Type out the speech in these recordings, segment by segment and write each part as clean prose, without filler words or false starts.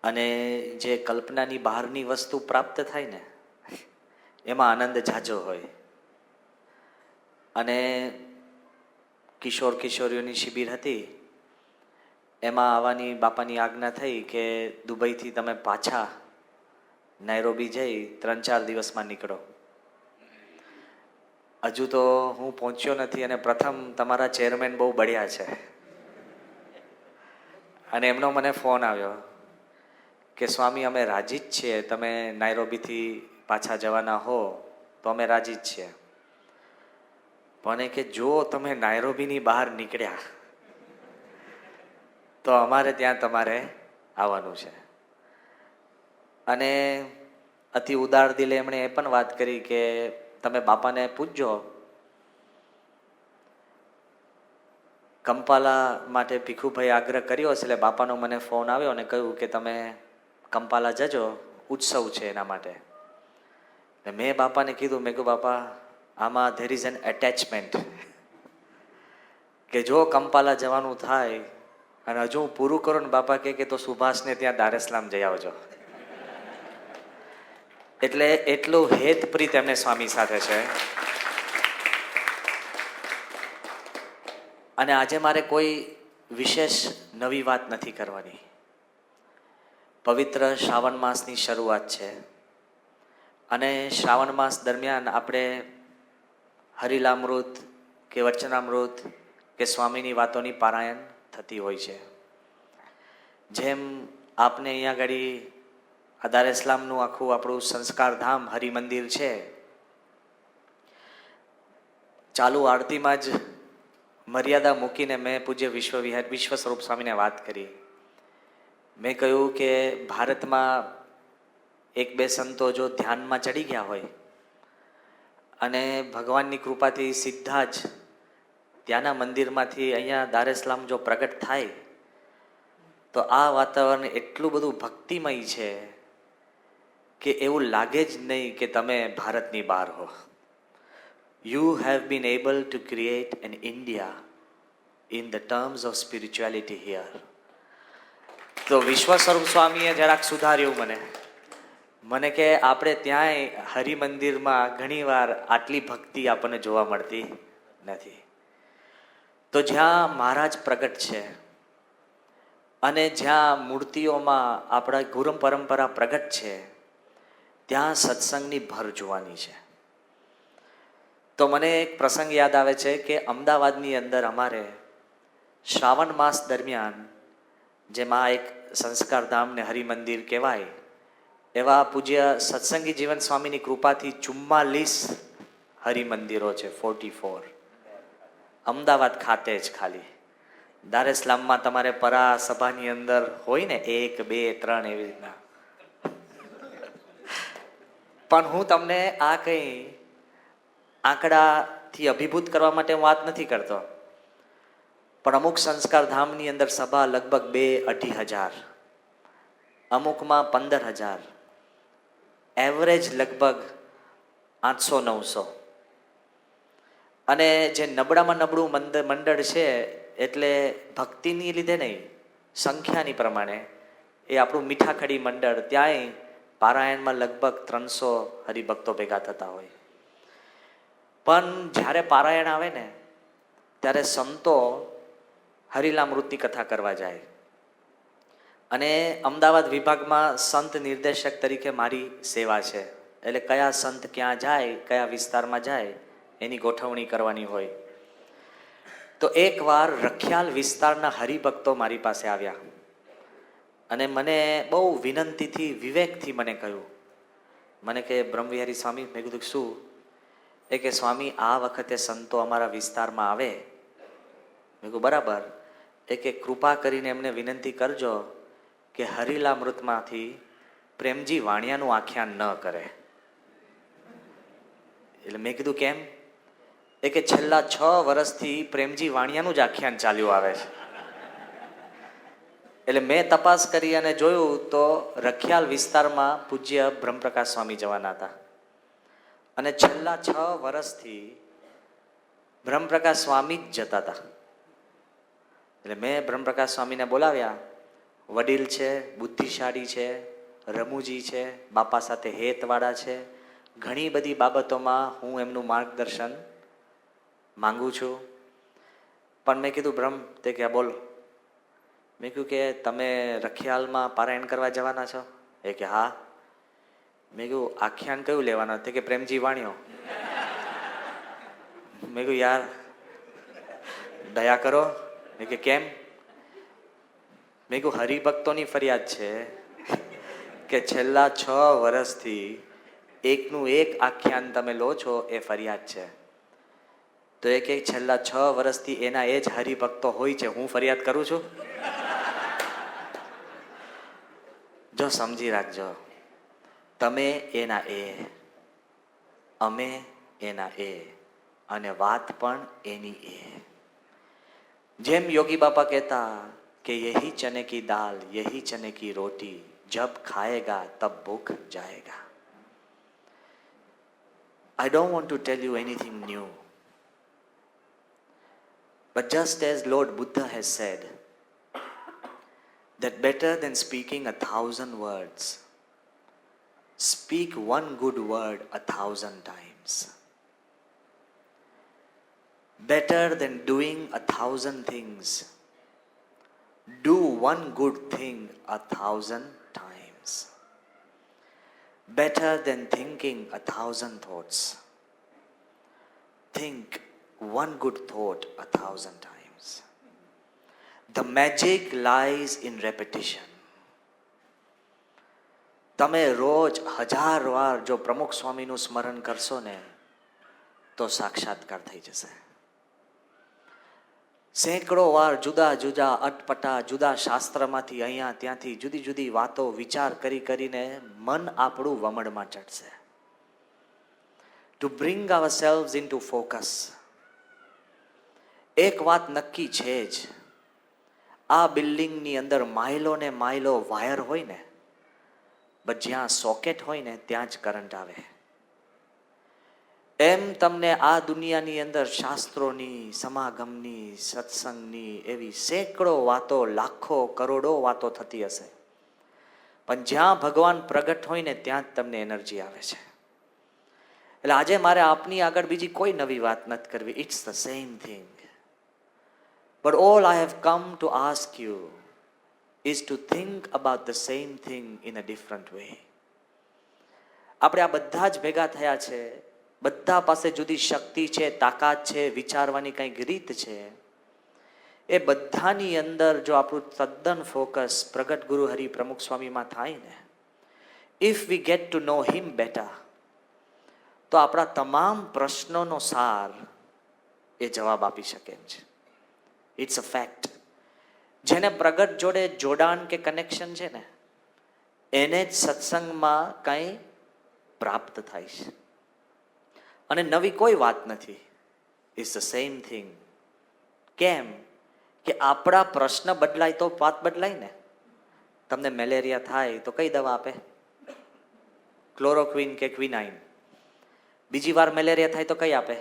અને જે કલ્પનાની બહારની વસ્તુ પ્રાપ્ત થાય ને એમાં આનંદ ઝાઝો હોય. અને કિશોર કિશોરીઓની શિબિર હતી, એમાં આવવાની બાપાની આજ્ઞા થઈ કે દુબઈથી તમે પાછા નાયરોબી જઈ 3-4 દિવસમાં નીકળો. હજુ તો હું પહોંચ્યો નથી અને પ્રથમ તમારા ચેરમેન બહુ બળ્યા છે. અને એમનો મને ફોન આવ્યો કે સ્વામી અમે રાજી જ છીએ, તમે નાયરોબીથી પાછા જવાના હો તો અમે રાજી જ છીએ, પણ કે જો તમે નાયરોબીની બહાર નીકળ્યા તો અમારે ત્યાં તમારે આવવાનું છે. અને અતિ ઉદાર દિલે એમણે એ પણ વાત કરી કે તમે બાપાને પૂછજો, કંપાલા માટે ભીખુભાઈ આગ્રહ કર્યો હશે એટલે બાપાનો મને ફોન આવ્યો અને કહ્યું કે તમે કંપાલા જજો, ઉત્સવ છે એના માટે. મેં બાપાને કીધું, મેં કહ્યું બાપા આમાં ધેર ઇઝ એન એટેચમેન્ટ, કે જો કંપાલા જવાનું થાય અને હજુ હું પૂરું કરું ને બાપા કે તો સુભાષને ત્યાં દારેસલામ જઈ આવજો. એટલે એટલું હેત પ્રીત એમને સ્વામી સાથે છે. અને આજે મારે કોઈ વિશેષ નવી વાત નથી કરવાની. પવિત્ર શ્રાવણ માસની શરૂઆત છે અને શ્રાવણ માસ દરમિયાન આપણે હરિલામૃત કે વચનામૃત કે સ્વામીની વાતોની પારાયણ થતી હોય છે. જેમ આપને અહીંયા આગળ આ દારેસલામનું આખું આપણું સંસ્કાર ધામ હરિમંદિર છે, ચાલુ આરતીમાં જ મર્યાદા મૂકીને મેં પૂજ્ય વિશ્વ સ્વરૂપ સ્વામીને વાત કરી. મેં કહ્યું કે ભારતમાં 1-2 સંતો જો ધ્યાનમાં ચડી ગયા હોય અને ભગવાનની કૃપાથી સીધા જ ત્યાંના મંદિરમાંથી અહીંયા દારેસલામ જો પ્રગટ થાય તો આ વાતાવરણ એટલું બધું ભક્તિમય છે કે એવું લાગે જ નહીં કે તમે ભારતની બહાર હો. You have been able to create an India in the terms of spirituality here. તો વિશ્વ સ્વરૂપ સ્વામીએ જરાક સુધાર્યું મને કે આપણે ત્યાંય હરિમંદિરમાં ઘણીવાર આટલી ભક્તિ આપણને જોવા મળતી નથી. તો જ્યાં મહારાજ પ્રગટ છે અને જ્યાં મૂર્તિઓમાં આપણા ગુરુ પરંપરા પ્રગટ છે ત્યાં સત્સંગની ભર જોવાની છે. તો મને એક પ્રસંગ યાદ આવે છે કે અમદાવાદની અંદર અમારે શ્રાવણ માસ દરમિયાન, જેમાં એક સંસ્કારધામ ને હરિમંદિર કહેવાય, એવા પૂજ્ય સત્સંગી જીવન સ્વામીની કૃપાથી 44 હરિમંદિરો છે. 44 અમદાવાદ ખાતે જ ખાલી. દારેસલામમાં તમારે પરા સભાની અંદર હોય ને 1, 2, 3 એવી રીતના. પણ હું તમને આ કંઈ આંકડાથી અભિભૂત કરવા માટે હું વાત નથી કરતો, પણ અમુક સંસ્કાર ધામની અંદર સભા લગભગ 2-2.5 હજાર, અમુકમાં 15,000, એવરેજ લગભગ 800-900. અને જે નબળામાં નબળું મંડળ છે, એટલે ભક્તિની લીધે નહીં, સંખ્યાની પ્રમાણે એ આપણું મીઠાખડી મંડળ, ત્યાંય પારાયણમાં લગભગ 300 હરિભક્તો ભેગા થતા હોય. પણ જ્યારે પારાયણ આવે ને ત્યારે સંતો હરિલામૃતની કથા કરવા જાય. અને અમદાવાદ વિભાગમાં સંત નિર્દેશક તરીકે મારી સેવા છે. એટલે કયા સંત ક્યાં જાય, કયા વિસ્તારમાં જાય એની ગોઠવણી કરવાની હોય. તો એકવાર રખિયાલ વિસ્તારના હરિભક્તો મારી પાસે આવ્યા અને મને બહુ વિનંતીથી, વિવેકથી મને કહ્યું, મને કે બ્રહ્મવિહારી સ્વામી, મેં કીધું શું? એ કે સ્વામી આ વખતે સંતો અમારા વિસ્તારમાં આવે. મેં કહ્યું બરાબર. એ કે કૃપા કરીને એમને વિનંતી કરજો કે હરિલામૃતમાંથી પ્રેમજી વાણિયાનું આખ્યાન ન કરે. એટલે મેં કીધું કેમ? એ કે છેલ્લા 6 વર્ષથી પ્રેમજી વાણિયાનું જ આખ્યાન ચાલ્યું આવે છે. એટલે મેં તપાસ કરી અને જોયું તો રખિયાલ વિસ્તારમાં પૂજ્ય બ્રહ્મપ્રકાશ સ્વામી જવાના હતા અને છેલ્લા 6 વર્ષથી બ્રહ્મપ્રકાશ સ્વામી જ જતા હતા. એટલે મેં બ્રહ્મપ્રકાશ સ્વામીને બોલાવ્યા. વડીલ છે, બુદ્ધિશાળી છે, રમૂજી છે, બાપા સાથે હેતવાળા છે. ઘણી બધી બાબતોમાં હું એમનું માર્ગદર્શન માંગુ છું. પણ મેં કીધું બ્રહ્મ, તે કે બોલ. મેં કહ્યું કે તમે રખિયાલમાં પારાયણ કરવા જવાના છો? એ કે હા. મેં કહ્યું આખ્યાન કયું લેવાના? તે કે પ્રેમજી વાણિયો. મેં કહ્યું યાર દયા કરો. મેં કે કેમ? મેં કહ્યું હરિભક્તોની ફરિયાદ છે કે છેલ્લા 6 વર્ષથી એકનું એક આખ્યાન તમે લો છો, એ ફરિયાદ છે. તો એ કે છેલ્લા 6 વર્ષથી એના એ જ હરિભક્તો હોય છે, હું ફરિયાદ કરું છું? જો સમજી રાખજો, તમે એના એ, અમે એના એ, અને વાત પણ એની એ. જેમ યોગી બાપા કહેતા કે યહી ચને કી દાલ, યહી ચને કી રોટી, જબ ખાएगा તબ ભૂખ जाएगा. I don't want to tell you anything new, but just as Lord Buddha has said that better than speaking 1,000 words, speak one good word 1,000 times. Better than doing 1,000 things, do one good thing 1,000 times. Better than thinking 1,000 thoughts, think one good thought 1,000 times. The magic lies in repetition. તમે રોજ 1000 વાર જો પ્રમુખ સ્વામીનું સ્મરણ કરશો ને, તો સાક્ષાત્કાર થઈ જશે. સેંકડો વાર જુદા જુદા અટપટા જુદા શાસ્ત્રમાંથી અહીંયા ત્યાંથી જુદી જુદી વાતો વિચાર કરી કરીને મન આપણું વમળમાં ચડશે. To bring ourselves into focus. એક વાત નક્કી છે જ, આ બિલ્ડિંગની અંદર માઇલો ને માઇલો વાયર હોય ને, બટ જ્યાં સોકેટ હોય ને ત્યાં જ કરંટ આવે. એમ તમને આ દુનિયાની અંદર શાસ્ત્રોની, સમાગમની, સત્સંગની એવી સેંકડો વાતો, લાખો કરોડો વાતો થતી હશે, પણ જ્યાં ભગવાન પ્રગટ હોય ને ત્યાં જ તમને એનર્જી આવે છે. એટલે આજે મારે આપની આગળ બીજી કોઈ નવી વાત નથી કરવી. It's the same thing. But all I have come to ask you is to think about the same thing in a different way. આપણે આ બધા જ ભેગા થયા છે, બધા પાસે જુદી શક્તિ છે, તાકાત છે, વિચારવાની કંઈક રીત છે. એ બધાની અંદર જો આપણું તદ્દન ફોકસ પ્રગટ ગુરુ હરિ પ્રમુખ સ્વામીમાં થાય ને, if we get to know him better, તો આપણા તમામ પ્રશ્નોનો સાર એ જવાબ આપી શકે એમ છે. It's a fact. જેને પ્રગટ જોડે જોડાણ કે કનેક્શન છે ને, એને જ સત્સંગમાં કંઈ પ્રાપ્ત થાય છે. અને નવી કોઈ વાત નથી. It's the same thing. કેમ કે આપણા પ્રશ્ન બદલાય તો વાત બદલાય ને. તમને મેલેરિયા થાય તો કઈ દવા આપે? ક્લોરોક્વિન કે ક્વિનાઇન. બીજી વાર મેલેરિયા થાય તો કઈ આપે?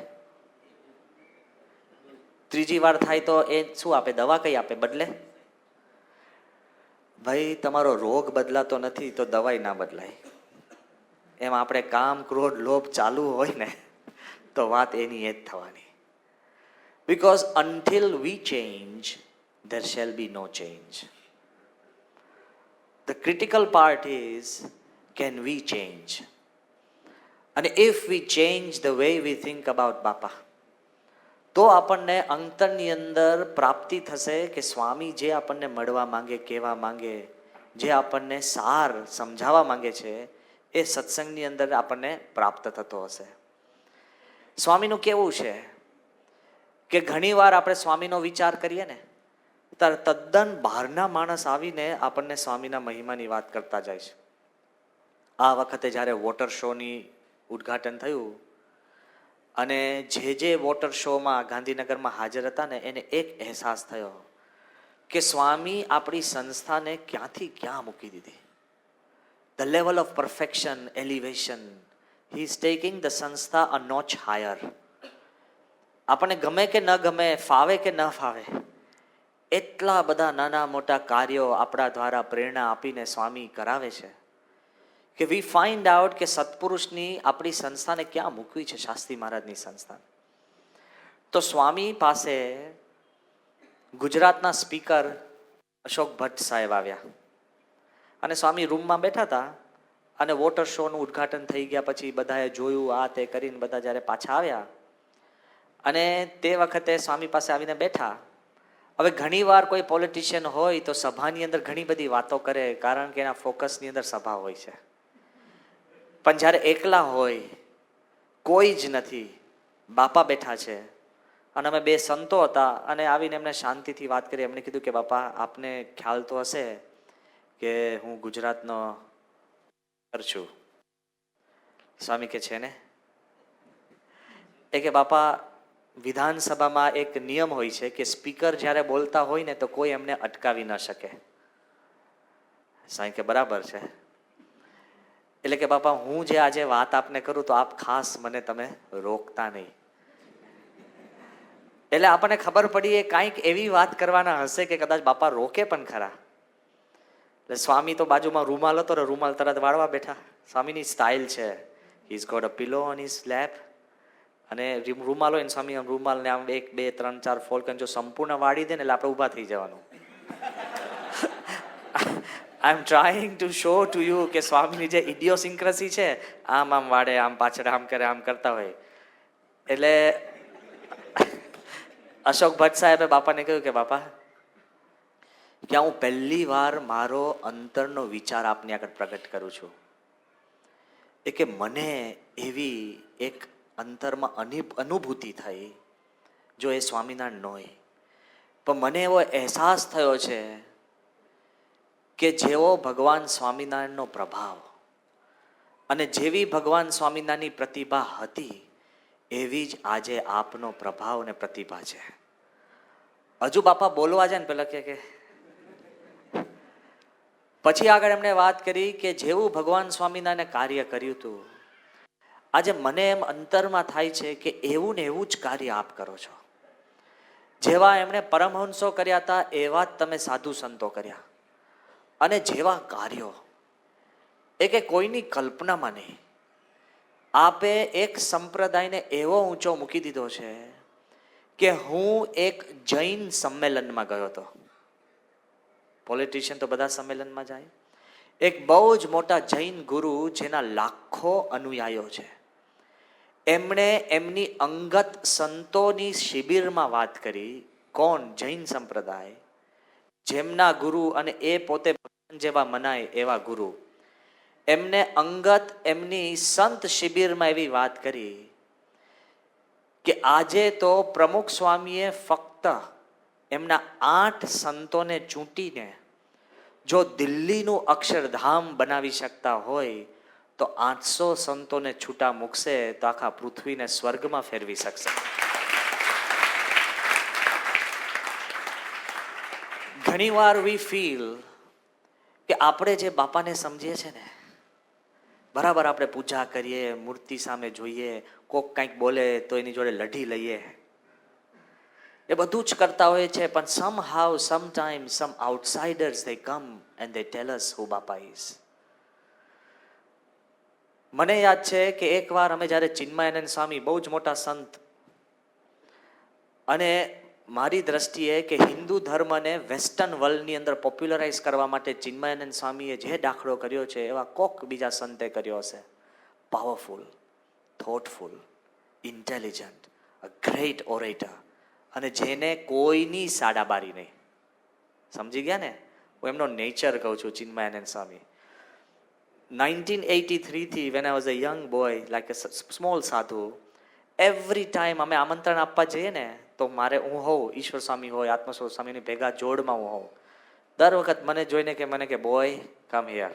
ત્રીજી વાર થાય તો એ શું આપે? દવા કઈ આપે? બદલે? ભાઈ તમારો રોગ બદલાતો નથી તો દવાઈ ના બદલાય. એમ આપણે કામ, ક્રોધ, લોભ ચાલુ હોય ને તો વાત એની એ જ થવાની. Because until we change, there shall be no change. The critical part is, can we change? And if we change the way we think about Bapa, તો આપણને અંતરની અંદર પ્રાપ્તિ થશે કે સ્વામી જે આપણને મળવા માંગે, કહેવા માંગે, જે આપણને સાર સમજાવવા માંગે છે, એ સત્સંગની અંદર આપણને પ્રાપ્ત થતો હશે. સ્વામીનું કેવું છે કે ઘણી વાર આપણે સ્વામીનો વિચાર કરીએ ને ત્યારે તદ્દન બહારના માણસ આવીને આપણને સ્વામીના મહિમાની વાત કરતા જાય છે. આ વખતે જ્યારે વોટર શોની ઉદ્ઘાટન થયું અને જે વોટર શોમાં ગાંધીનગરમાં હાજર હતા ને, એને એક અહેસાસ થયો કે સ્વામી આપણી સંસ્થાને ક્યાંથી ક્યાં મૂકી દીધી. The level of perfection, elevation. He is taking the સંસ્થા અ નોચ હાયર. આપણને ગમે કે ન ગમે, ફાવે કે ન ફાવે, એટલા બધા નાના મોટા કાર્યો આપણા દ્વારા પ્રેરણા આપીને સ્વામી કરાવે છે કે વી ફાઇન્ડ આઉટ કે સત્પુરુષની આપણી સંસ્થાને ક્યાં મૂકવી છે, શાસ્ત્રી મહારાજની સંસ્થા. તો સ્વામી પાસે ગુજરાતના સ્પીકર અશોક ભટ્ટ સાહેબ આવ્યા અને સ્વામી રૂમમાં બેઠા હતા અને વોટર શોનું ઉદ્ઘાટન થઈ ગયા પછી બધાએ જોયું, આ તે કરીને બધા જ્યારે પાછા આવ્યા અને તે વખતે સ્વામી પાસે આવીને બેઠા. હવે ઘણીવાર કોઈ પોલિટિશિયન હોય તો સભાની અંદર ઘણી બધી વાતો કરે, કારણ કે એના ફોકસની અંદર સભા હોય છે. પણ જ્યારે એકલા હોય, કોઈ જ નથી, બાપા બેઠા છે અને અમે બે સંતો હતા અને આવીને એમને શાંતિથી વાત કરી. એમને કીધું કે બાપા, આપને ખ્યાલ તો હશે કે હું ગુજરાતનો છું. સ્વામી કે છે ને. એ કે બાપા, વિધાનસભામાં એક નિયમ હોય છે કે સ્પીકર જ્યારે બોલતા હોય ને તો કોઈ એમને અટકાવી ન શકે. સ્વામી કે બરાબર છે. એટલે કે બાપા, હું જે આજે વાત આપને કરું તો આપ ખાસ મને તમે રોકતા નહીં. એટલે આપણને ખબર પડી એ કાંઈક એવી વાત કરવાના હશે કે કદાચ બાપા રોકે પણ ખરા. એટલે સ્વામી તો બાજુમાં રૂમાલ હતો ને રૂમાલ તરત વાળવા બેઠા. સ્વામીની સ્ટાઇલ છે, he is got a pillow on his lap અને રૂમાલ હોય ને સ્વામી આમ રૂમાલને આમ 1 2 3 4 ફોલ્ડ કરીને જો સંપૂર્ણ વાળી દે ને એટલે આપણે ઊભા થઈ જવાનું. I am trying to show to you કે સ્વામીની જે ઇડિયોસિન્ક્રસી છે, આમ આમ વાળે, આમ પાછળ આમ કરે, આમ કરતા હોય. એટલે અશોક ભટ્ટ સાહેબે બાપાને કહ્યું કે બાપા, કે હું પહેલી વાર મારો અંતરનો વિચાર આપની આગળ પ્રગટ કરું છું. એ કે મને એવી એક અંતરમાં અનુભૂતિ થઈ, જો એ સ્વામિનારાયણ ન હોય, પણ મને એવો અહેસાસ થયો છે કે જેવો ભગવાન સ્વામિનારાયણનો પ્રભાવ અને જેવી ભગવાન સ્વામિનારાયણની પ્રતિભા હતી એવી જ આજે આપનો પ્રભાવ અને પ્રતિભા છે. હજુ બાપા બોલવા જાય ને પેલા કે પછી આગળ એમણે વાત કરી કે જેવું ભગવાન સ્વામિનારાયણે કાર્ય કર્યું હતું, આજે મને એમ અંતરમાં થાય છે કે એવું ને એવું જ કાર્ય આપ કરો છો. જેવા એમણે પરમહંસો કર્યા હતા એવા જ તમે સાધુ સંતો કર્યા અને જેવા કાર્યો એ કે કોઈની કલ્પનામાં નહીં. આપે એક સંપ્રદાયને એવો ઊંચો મૂકી દીધો છે કે હું એક જૈન સંમેલનમાં ગયો હતો. પોલિટિશિયન તો બધા સંમેલનમાં જાય. એક બહુ જ મોટા જૈન ગુરુ જેના લાખો અનુયાયીઓ છે, એમણે એમની અંગત સંતોની શિબિરમાં વાત કરી. કોણ? જૈન સંપ્રદાય, જેમના ગુરુ અને એ પોતે જેવા મનાય એવા ગુરુ, એમને અંગત એમની સંત શિબિરમાં એવી વાત કરી કે આજે તો પ્રમુખ સ્વામીએ ફક્ત એમના 8 સંતોને ચૂંટીને જો દિલ્હીનું અક્ષરધામ બનાવી શકતા હોય તો 800 સંતોને છૂટા મૂકશે તો આખા પૃથ્વીને સ્વર્ગમાં ફેરવી શકશે. ઘણીવાર વી ફીલ કે આપણે જે બાપાને સમજીએ છીએ ને, બરાબર આપણે પૂજા કરીએ, મૂર્તિ સામે જોઈએ, કોક કંઈક બોલે તો એની જોડે લઢી લઈએ, એ બધું જ કરતા હોય છે. પણ somehow, sometimes, some outsiders they come and they tell us who Bapa is. મને યાદ છે કે એકવાર અમે જ્યારે ચિન્મયાનંદ સ્વામી, બહુ જ મોટા સંત, અને મારી દ્રષ્ટિએ કે હિન્દુ ધર્મને વેસ્ટર્ન વર્લ્ડની અંદર પોપ્યુલરાઇઝ કરવા માટે ચિન્મયાનંદ સ્વામીએ જે દાખલો કર્યો છે એવા કોક બીજા સંતે કર્યો હશે. Powerful, thoughtful, intelligent, a great orator, અને જેને કોઈની સાડાબારી નહીં. સમજી ગયા ને? હું એમનો નેચર કહું છું, ચિન્મયાનંદ સ્વામી. 1983 થી when I was a young boy, like a small sadhu, every time અમે આમંત્રણ આપવા જઈએ ને તો મારે, હું હોઉં, ઈશ્વર સ્વામી હોય, આત્મસ્વરૂપ સ્વામીની ભેગા જોડમાં હું હોઉં, દર વખત મને જોઈને કે મને કે boy come here,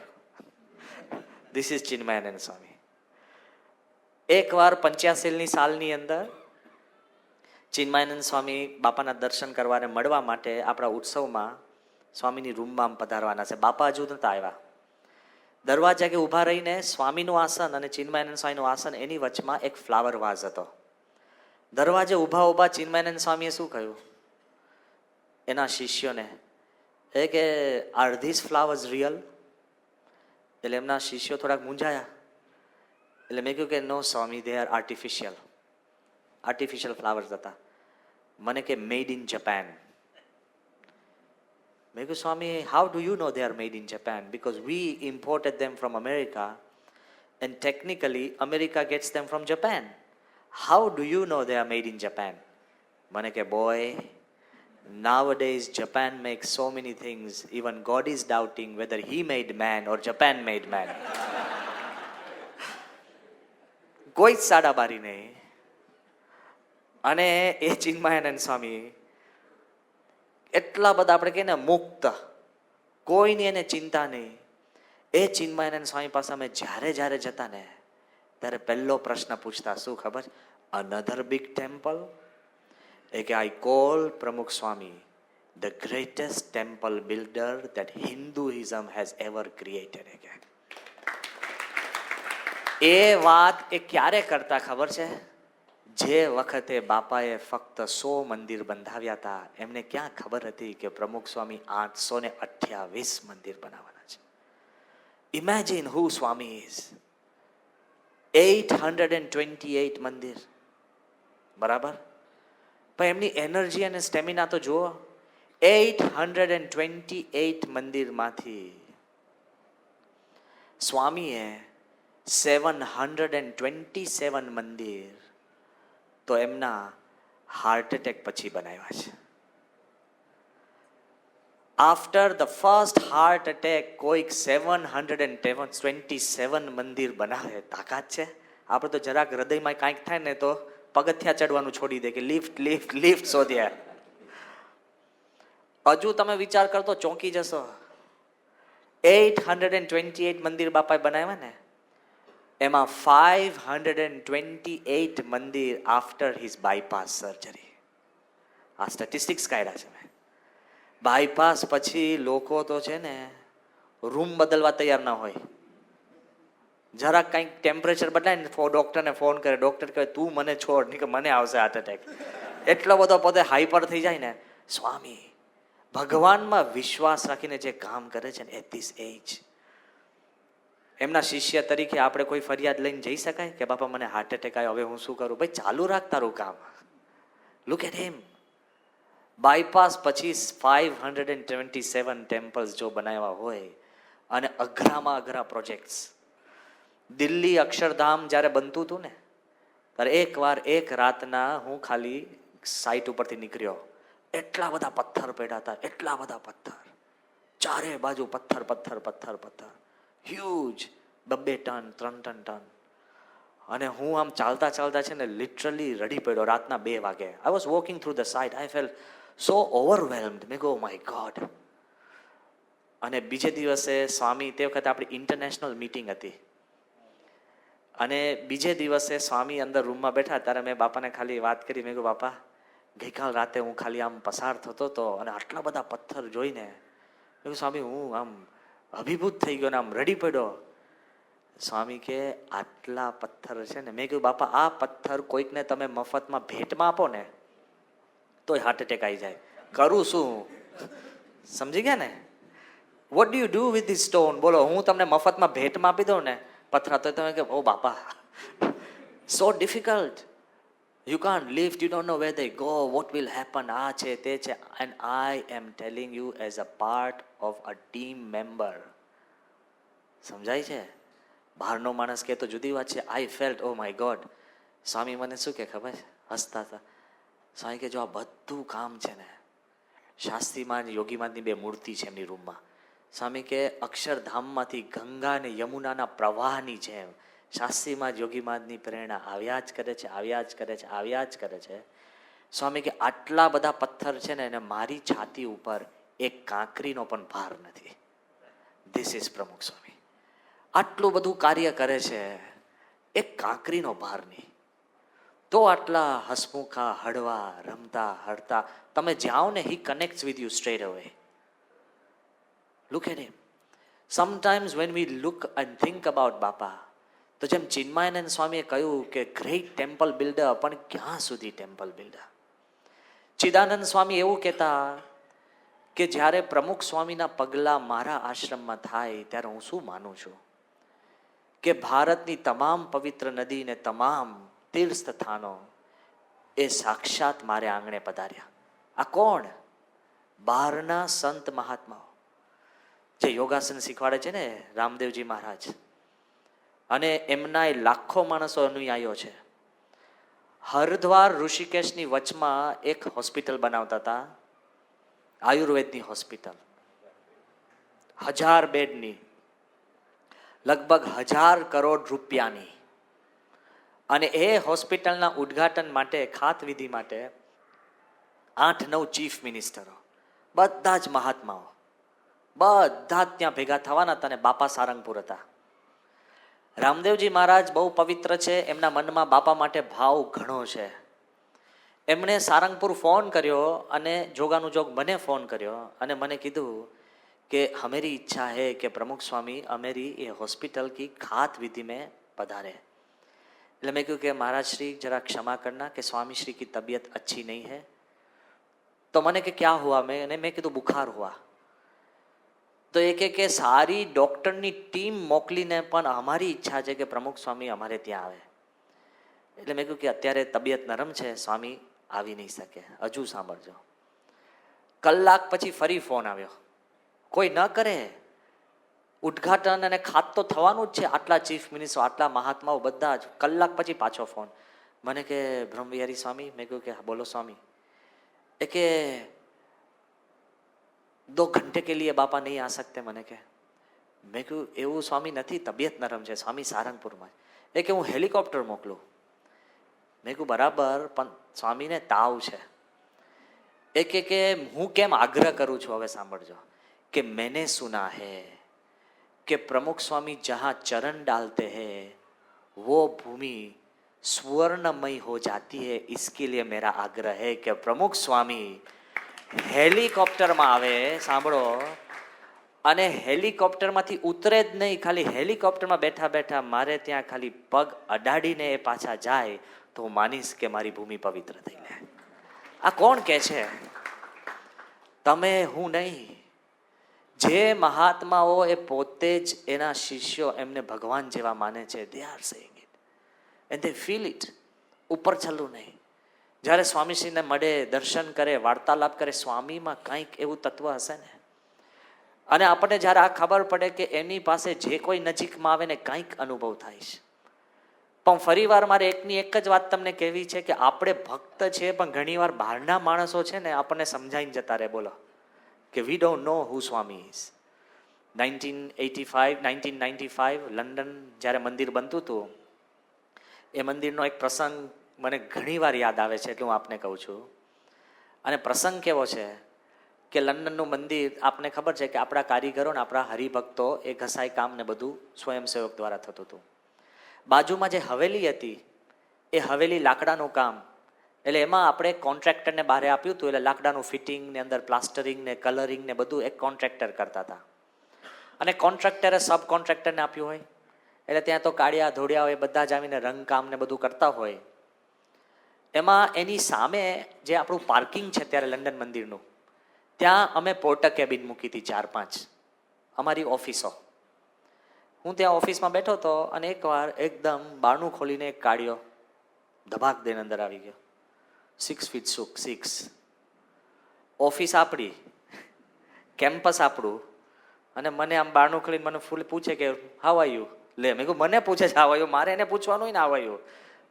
this is Chinmayananda Swami. એકવાર 85ની સાલની અંદર ચિન્મયાનંદ સ્વામી બાપાના દર્શન કરવા અને મળવા માટે આપણા ઉત્સવમાં સ્વામીની રૂમમાં પધારવાના છે. બાપા હજુ નતા આવ્યા. દરવાજા કે ઊભા રહીને સ્વામીનું આસન અને ચિન્મયાનંદ સ્વામીનું આસન, એની વચમાં એક ફ્લાવર વાઝ હતો. દરવાજે ઊભા ઊભા ચિન્મયાનંદ સ્વામીએ શું કહ્યું? એના શિષ્યોને એ કે આર ધીસ ફ્લાવર્સ રિયલ? એટલે એમના શિષ્યો થોડાક મૂંઝાયા. એટલે મેં કહ્યું કે no Swami, they are artificial flowers હતા. મને કે મેડ ઇન જાપાન. મેં કહ્યું Swami, how do you know they are made in Japan? Because we imported them from America and technically America gets them from Japan. How do you know they are made in Japan? મને કે boy, nowadays Japan makes so many things, even God is doubting whether he made man or Japan made man. કોઈ જ સાડાબારી નહીં. અને એ ચિન્મયાનંદ સ્વામી એટલા બધા આપણે કહીએ ને મુક્ત, કોઈની એને ચિંતા નહીં. એ ચિન્મયાનંદ સ્વામી પાસે અમે જ્યારે જતા ને ત્યારે પહેલો પ્રશ્ન પૂછતા, શું ખબર? Another big temple? એ કે I call Pramukh Swami the greatest temple builder that Hinduism has ever created. એ વાત એ ક્યારે કરતા ખબર છે? જે વખતે બાપાએ ફક્ત 100 મંદિર બંધાવ્યા હતા, એમને ક્યાં ખબર હતી કે પ્રમુખ સ્વામી 828 મંદિર બનાવવાના છે. Imagine who Swami is. 828 મંદિર, બરાબર? પણ એમની એનર્જી અને સ્ટેમિના તો જુઓ. 828 મંદિરમાંથી સ્વામીએ 727 મંદિર તો એમના હાર્ટ એટેક પછી બનાવ્યા છે. After the first heart attack કોઈક 727 મંદિર બનાવે, તાકાત છે? આપણે તો જરાક હૃદયમાં કાંઈક થાય ને તો પગથિયા ચડવાનું છોડી દે કે લિફ્ટ લિફ્ટ લિફ્ટ શોધ્યા. હજુ તમે વિચાર કરતો ચોંકી જશો. 828 મંદિર બાપાએ બનાવ્યા ને, એમાં 528 મંદિર આફ્ટર હિઝ બાયપાસ સર્જરી. આ સ્ટેટિસ્ટિક્સ કાઢ્યા છે મેં. બાયપાસ પછી લોકો તો છે ને રૂમ બદલવા તૈયાર ના હોય. જરાક કંઈક ટેમ્પરેચર બદલાય ને ડોક્ટરને ફોન કરે, ડોક્ટર કહે તું મને છોડ, નહીં કે મને આવશે હાર્ટ એટેક. એટલો બધો પોતે હાઈપર થઈ જાય ને. સ્વામી ભગવાનમાં વિશ્વાસ રાખીને જે કામ કરે છે ને એટ ધીસ એજ, એમના શિષ્ય તરીકે આપણે કોઈ ફરિયાદ લઈને જઈ શકાય કે બાપા મને હાર્ટ એટેક આવ્યો, હવે હું શું કરું? ભાઈ ચાલુ રાખ તારું કામ. Look at him. બાયપાસ પછી 527 ટેમ્પલ્સ જો બનાવ્યા હોય, અને અઘરામાં અઘરા પ્રોજેક્ટ્સ. દિલ્હી અક્ષરધામ જ્યારે બનતું હતું ને, ત્યારે એકવાર એક રાતના હું ખાલી સાઈટ ઉપરથી નીકળ્યો, એટલા બધા પથ્થર પડ્યા હતા, એટલા બધા પથ્થર, ચારે બાજુ પથ્થર પથ્થર પથ્થર પથ્થર, હ્યુજ, 2 ટન 3 ટન. અને હું આમ ચાલતા ચાલતા છે ને લિટરલી રડી પડ્યો. રાતના 2 વાગે I was walking through the site. I fell so overwhelmed. મેં ગો માય ગોડ. અને બીજે દિવસે સ્વામી, તે વખતે આપણી ઇન્ટરનેશનલ મીટિંગ હતી, અને બીજે દિવસે સ્વામી અંદર રૂમમાં બેઠા ત્યારે મેં બાપાને ખાલી વાત કરી. મેં કહ્યું બાપા, ગઈકાલ રાતે હું ખાલી આમ પસાર થતો હતો અને આટલા બધા પથ્થર જોઈને મેં કહ્યું સ્વામી હું આમ અભિભૂત થઈ ગયો ને આમ રડી પડ્યો. સ્વામી કે આટલા પથ્થર છે ને. મેં કહ્યું બાપા આ પથ્થર કોઈકને તમે મફતમાં ભેટમાં આપો ને તોય હાર્ટ એટેક આવી જાય. કરું શું? સમજી ગયા ને? What do you do with this stone? બોલો, હું તમને મફતમાં ભેટમાં આપી દઉં ને પથ્થર, તો તમે કે ઓ બાપા so difficult, you can't lift, you don't know where they go, what will happen, આ છે તે છે. And I am telling you as a part of a team member. સમજાય છે? બહારનો માણસ કે તો જુદી વાત છે. I felt oh my god. Swami મને શું કે ખબર? હસતા હતા. સ્વામી કે જો આ બધું કામ છે ને, શાસ્ત્રીમાં યોગીમાનની 2 મૂર્તિ છે એમની રૂમમાં. સ્વામી કે અક્ષરધામમાંથી ગંગા અને યમુનાના પ્રવાહની જેમ શાસ્ત્રીમાં યોગીમાનની પ્રેરણા આવ્યા જ કરે છે, આવ્યા જ કરે છે, આવ્યા જ કરે છે. સ્વામી કે આટલા બધા પથ્થર છે ને, અને મારી છાતી ઉપર એક કાંકરીનો પણ ભાર નથી. ધીસ ઇઝ પ્રમુખ સ્વામી. આટલું બધું કાર્ય કરે છે, એક કાંકરીનો ભાર નહીં. તો આટલા હસમુખા, હળવા, રમતા હળતા તમે જાઓ ને, હી કનેક્ટ્સ વિથ યુ સ્ટ્રેટ અવે. Look at him. Sometimes when we look and think about Bapa, તો જેમ ચિન્મયાનંદ સ્વામીએ કહ્યું કે ગ્રેટ ટેમ્પલ બિલ્ડર, પણ ક્યાં સુધી ટેમ્પલ બિલ્ડર? ચિદાનંદ સ્વામી એવું કહેતા કે જ્યારે પ્રમુખ સ્વામીના પગલાં મારા આશ્રમમાં થાય ત્યારે હું શું માનું છું કે ભારતની તમામ પવિત્ર નદી ને તમામ તીર્થ સ્થાનો એ સાક્ષાત મારે આંગણે પધાર્યા. આ કોણ? બહારના સંત મહાત્માઓ જે યોગાસન શીખવાડે છે ને, રામદેવજી મહારાજ, અને એમના એ લાખો માણસો અનુયાયીઓ છે. હરદ્વાર ઋષિકેશની વચમાં એક હોસ્પિટલ બનાવતા હતા, આયુર્વેદની હોસ્પિટલ, 1000 બેડની, લગભગ 1000 કરોડ રૂપિયાની. અને એ હોસ્પિટલના ઉદ્ઘાટન માટે, ખાતવિધિ માટે 8-9 ચીફ મિનિસ્ટરો, બધા જ મહાત્માઓ, બધા જ ત્યાં ભેગા થવાના હતા. અને બાપા સારંગપુર હતા. રામદેવજી મહારાજ બહુ પવિત્ર છે, એમના મનમાં બાપા માટે ભાવ ઘણો છે. એમણે સારંગપુર ફોન કર્યો અને જોગાનું જોગ મને ફોન કર્યો અને મને કીધું कि हमारी इच्छा है कि प्रमुख स्वामी हमारी ये हॉस्पिटल की खात विधि में पधारे. એટલે મેં કહ્યું કે महाराज श्री जरा क्षमा करना कि स्वामी श्री की तबीयत अच्छी नहीं है. तो मैंने कि क्या हुआ? मैं કીધું बुखार हुआ. तो एक के सारी डॉक्टરની ટીમ મોકલીને પણ અમારી ઈચ્છા છે કે પ્રમુખ સ્વામી અમારે ત્યાં આવે. એટલે મેં કહ્યું કે અત્યારે તબિયત નરમ છે, સ્વામી આવી નહીં શકે. હજુ સાંભળજો. કલાક પછી ફરી ફોન આવ્યો. કોઈ ન કરે, ઉદ્ઘાટન અને ખાત તો થવાનું જ છે, આટલા ચીફ મિનિસ્ટર, આટલા મહાત્માઓ બધા જ. કલાક પછી પાછો ફોન મને કે બ્રહ્મવિહારી સ્વામી. મેં કહ્યું કે બોલો સ્વામી. એ કે 2 घंटे के लिए बापा नहीं आ सकते. મને કે, મેં કહ્યું એવું સ્વામી નથી, તબિયત નરમ છે, સ્વામી સારંગપુરમાં. એ કે હું હેલિકોપ્ટર મોકલું. મેં કહ્યું બરાબર, પણ સ્વામીને તાવ છે. એ કે હું કેમ આગ્રહ કરું છું, હવે સાંભળજો, कि मैंने सुना है कि प्रमुख स्वामी जहाँ चरण डालते हैं वो भूमि स्वर्णमय हो जाती है. इसके लिए मेरा आग्रह है कि प्रमुख स्वामी હેલિકોપ્ટરમાં આવે. સાંભળો, અને હેલિકોપ્ટરમાંથી ઉતરે જ નહીં, ખાલી હેલિકોપ્ટરમાં બેઠા બેઠા મારે ત્યાં ખાલી પગ અડાડીને એ પાછા જાય તો હું માનીશ કે મારી ભૂમિ પવિત્ર થઈ જાય. આ કોણ કહે છે? તમે, હું નહીં. જે મહાત્માઓ એ પોતે જ એના શિષ્યો એમને ભગવાન જેવા માને છે, they are saying it and they feel it. ઉપર છલ્લું નહીં. જ્યારે સ્વામીશ્રીને મળે, દર્શન કરે, વાર્તાલાપ કરે, સ્વામીમાં કંઈક એવું તત્વ હશે ને. અને આપણને જ્યારે આ ખબર પડે કે એની પાસે જે કોઈ નજીકમાં આવે ને કંઈક અનુભવ થાય છે. પણ ફરી વાર મારે એકની એક જ વાત તમને કહેવી છે કે આપણે ભક્ત છે, પણ ઘણીવાર બહારના માણસો છે ને આપણને સમજાઈને જતા રહે. બોલો કે we don't know who Swami is. 1995 London જ્યારે મંદિર બનતું હતું, એ મંદિરનો એક પ્રસંગ મને ઘણીવાર યાદ આવે છે, એટલે હું આપને કહું છું. અને પ્રસંગ કેવો છે કે લંડનનું મંદિર, આપને ખબર છે કે આપણા કારીગરો ને આપણા હરિભક્તો એ ઘસાઈ કામ ને બધું સ્વયંસેવક દ્વારા થતું હતું. બાજુમાં જે હવેલી હતી એ હવેલી લાકડાનું કામ, એટલે એમાં આપણે કોન્ટ્રાક્ટરને બહાર આપ્યું હતું. એટલે લાકડાનું ફિટિંગ ને અંદર પ્લાસ્ટરિંગ ને કલરિંગ ને બધું એક કોન્ટ્રાક્ટર કરતા હતા. અને કોન્ટ્રાક્ટરે સબ કોન્ટ્રાક્ટરને આપ્યું હોય, એટલે ત્યાં તો કાળિયા ધોળિયા હોય, બધા જ આવીને રંગકામ ને બધું કરતા હોય. એમાં એની સામે જે આપણું પાર્કિંગ છે ત્યારે લંડન મંદિરનું, ત્યાં અમે પોર્ટર કેબિન મૂકી હતી 4-5, અમારી ઓફિસો. હું ત્યાં ઓફિસમાં બેઠો હતો અને એકવાર એકદમ બારણું ખોલીને એક કાઢ્યો ધબાક દઈને અંદર આવી ગયો. 6 feet 6. ઓફિસ આપણી, કેમ્પસ આપણું, અને મને આમ બારણું ખોલીને મને ફૂલ પૂછે કે હાવ આર યુ. લે, મેં કહ્યું મને પૂછે છે હાવ આર યુ, મારે એને પૂછવાનું હોય ને હાવ આર યુ.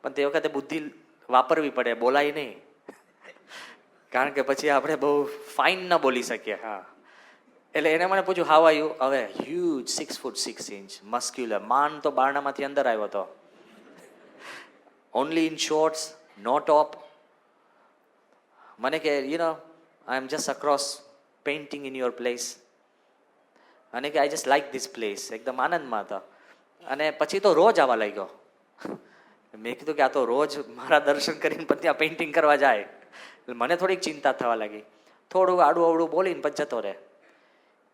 પણ તે વખતે બુદ્ધિ વાપરવી પડે, બોલાય નહીં, કારણ કે પછી આપણે બહુ ફાઇન ન બોલી શકીએ. હા, એટલે એને મને પૂછ્યું હાવ આર યુ. હવે હ્યુજ 6 foot 6 inch મસ્ક્યુલર માન તો બારણામાંથી અંદર આવ્યો હતો. ઓનલી ઇન શોર્ટ્સ, નો ટોપ. મને કે you know I M just across painting in your place. અને કે I just like this place. એકદમ આનંદમાં હતા. અને પછી તો રોજ આવવા લાગ્યો. મેં કીધું કે આ તો રોજ મારા દર્શન કરીને પછી ત્યાં પેઇન્ટિંગ કરવા જાય. મને થોડીક ચિંતા થવા લાગી. થોડું આડું અવડું બોલીને પછી જતો રહે.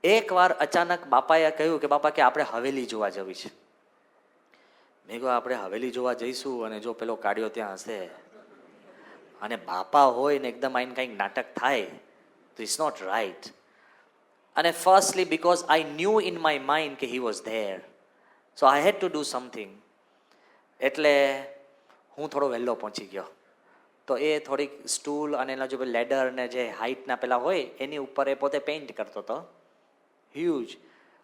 એકવાર અચાનક બાપાએ કહ્યું કે બાપા કે આપણે હવેલી જોવા જવી છે. મેં કહ્યું આપણે હવેલી જોવા જઈશું અને જો પેલો કાઢ્યો ત્યાં હશે અને બાપા હોય ને એકદમ આઈને કંઈક નાટક થાય તો ઇટ્સ નોટ રાઈટ. અને firstly because I knew in my mind કે he was there, so I had to do something. એટલે હું થોડો વહેલો પહોંચી ગયો. તો એ થોડીક સ્ટૂલ અને એના જો લેડર ને જે હાઇટના પેલા હોય એની ઉપર એ પોતે પેઇન્ટ કરતો હતો, હ્યુજ.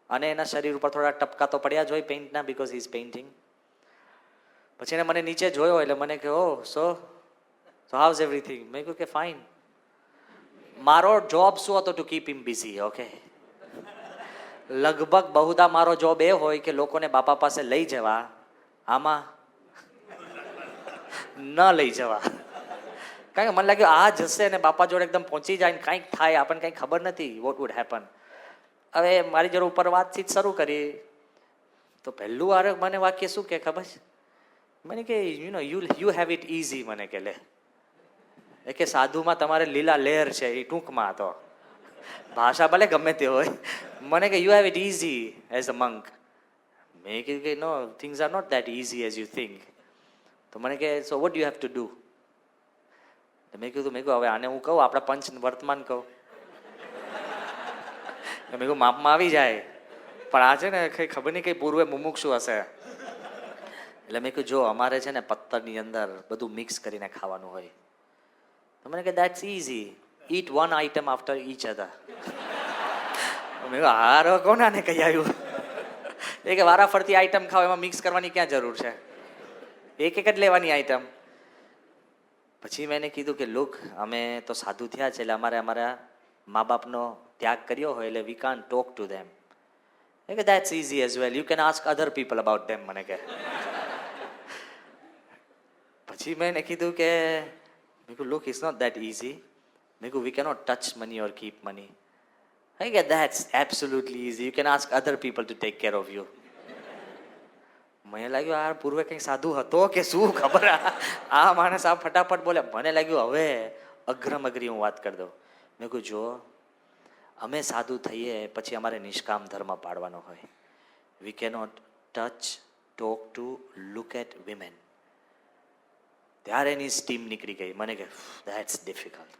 અને એના શરીર ઉપર થોડા ટપકા તો પડ્યા જ હોય પેઇન્ટના, બીકોઝ હી ઇઝ પેઇન્ટિંગ. પછી એને મને નીચે જોયો એટલે મને કહે, ઓ સો હાઉઝ એવરીથિંગ? મેં કહ્યું કે ફાઇન. મારો જોબ શું હતો? To keep him busy. Okay, લગભગ બહુધા મારો જોબ એ હોય કે લોકોને બાપા પાસે લઈ જવા, આમાં ન લઈ જવા. કારણ કે મને લાગ્યું આ જશે ને બાપા જોડે એકદમ પહોંચી જાય ને કાંઈક થાય, આપણને કંઈ ખબર નથી વોટ વુડ હેપન. હવે મારી જોડે ઉપર વાતચીત શરૂ કરી તો પહેલું વાર મને વાક્ય શું કે ખબર છે? મને કે યુ હેવ ઇટ ઇઝી. મને કે લે, એ કે સાધુમાં તમારે લીલા લહેર છે, એ ટૂંકમાં તો ભાષા ભલે ગમે તે હોય. મને કે you have it easy as a monk. મેં કીધું કે no, things are not that easy as you think. તો મને કે so what you have to do? મેં કીધું હવે આને હું કહું, આપણા પંચ વર્તમાન કહું. મેં કહું માપમાં આવી જાય, પણ આ છે ને કંઈ ખબર નહીં, કંઈ પૂર્વે મુમુક્ષુ હશે. એટલે મેં કહ્યું જો અમારે છે ને પત્તરની અંદર બધું મિક્સ કરીને ખાવાનું હોય. તો મને કે that's easy, eat one item after each other. મેં કહ્યું હારો કોને આને કહી આવ્યું? એ કે વારાફરતી આઈટમ ખાઓ, એમાં મિક્સ કરવાની ક્યાં જરૂર છે? એક એક જ લેવાની આઈટમ. પછી મેં એને કીધું કે લુક, અમે તો સાધુ થયા છે એટલે અમારે અમારા મા બાપનો ત્યાગ કર્યો હોય એટલે we can't talk to them. એ કે that's easy as well, you can ask other people about them. મને કે પછી મેં એને કીધું કે મેં કહ્યું look, it's not that easy. મેં કહ્યું we cannot touch money or keep money. I get that's absolutely easy. You can ask other people to take care of you. મને લાગ્યું આ પૂર્વે કંઈ સાધુ હતો કે શું ખબર, આ માણસ આ ફટાફટ બોલે. મને લાગ્યું હવે અગ્રમ અગ્રી હું વાત કરી દઉં. મેં કહ્યું જો અમે સાધુ થઈએ પછી અમારે નિષ્કામ ધર્મ પાડવાનો હોય. We cannot touch, talk to, look at women. ત્યારે એની સ્ટીમ નીકળી ગઈ. મને કે દેટ્સ ડિફિકલ્ટ.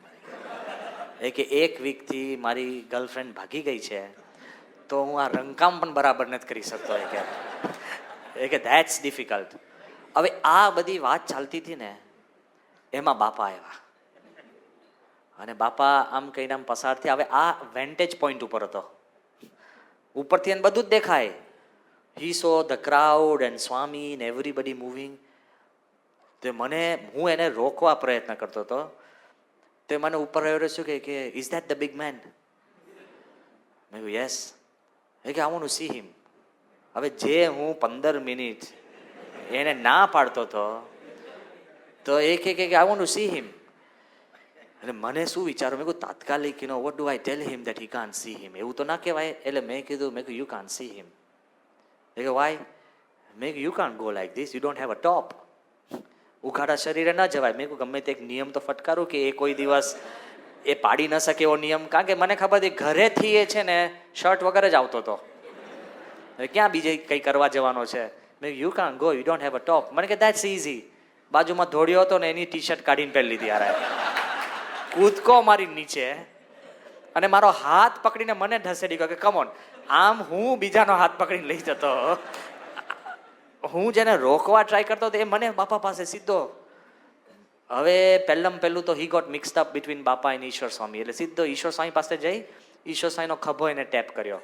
એ કે એક વીકથી મારી ગર્લફ્રેન્ડ ભાગી ગઈ છે તો હું આ રંગકામ પણ બરાબર નથી કરી શકતો. એ કે દેટ્સ ડિફિકલ્ટ. હવે આ બધી વાત ચાલતી હતી ને, એમાં બાપા આવ્યા અને બાપા આમ કહીને આમ પસાર થયા. હવે આ વેન્ટેજ પોઈન્ટ ઉપર હતો, ઉપરથી એને બધું જ દેખાય. He saw the crowd and Swami and everybody moving. તો હું એને રોકવા પ્રયત્ન કરતો હતો. તો મને ઉપર રહ્યો શું કે is that the big man? મેં કહ્યું યસ. એ કે I want to see him. હવે જે હું 15 મિનિટ એને ના પાડતો હતો તો એ કે I want to see him. એટલે મને શું વિચારો, મેં કહ્યું તાત્કાલિક what do I tell him that he can't see him? એવું તો ના કહેવાય. એટલે મેં કીધું યુ કાન્ટ સી હિમ. એ કે વાય? મેં કીધું you can't go like this, you don't have a top. ઉઘાડા શરીરે ન જવાય. મેં કહ્યું ગમે તે એક નિયમ તો ફટકારું કે એ કોઈ દિવસ એ પાડી ન શકે એવો નિયમ. કારણ કે મને ખબર હતી ઘરેથી એ છે ને શર્ટ વગર જ આવતો હતો, ક્યાં બીજે કંઈ કરવા જવાનો છે. મેં you can't go, you don't have a top. મને કે દેટ્સ ઇઝી. બાજુમાં ધોળ્યો હતો ને એની ટી શર્ટ કાઢીને પહેરી લીધી. યાર કૂદકો મારી નીચે અને મારો હાથ પકડીને મને ઢસેડી ગયો કે કમોન. આમ હું બીજાનો હાથ પકડીને લઈ જતો, હું જેને રોકવા ટ્રાય કરતો હતો એ મને બાપા પાસે સીધો. હવે પહેલું તો he got mixed up between Bapa and Ishwar Swami. એટલે સીધો ઈશ્વર સ્વામી પાસે જઈ ઈશ્વર સ્વામીનો ખભો એને ટેપ કર્યો.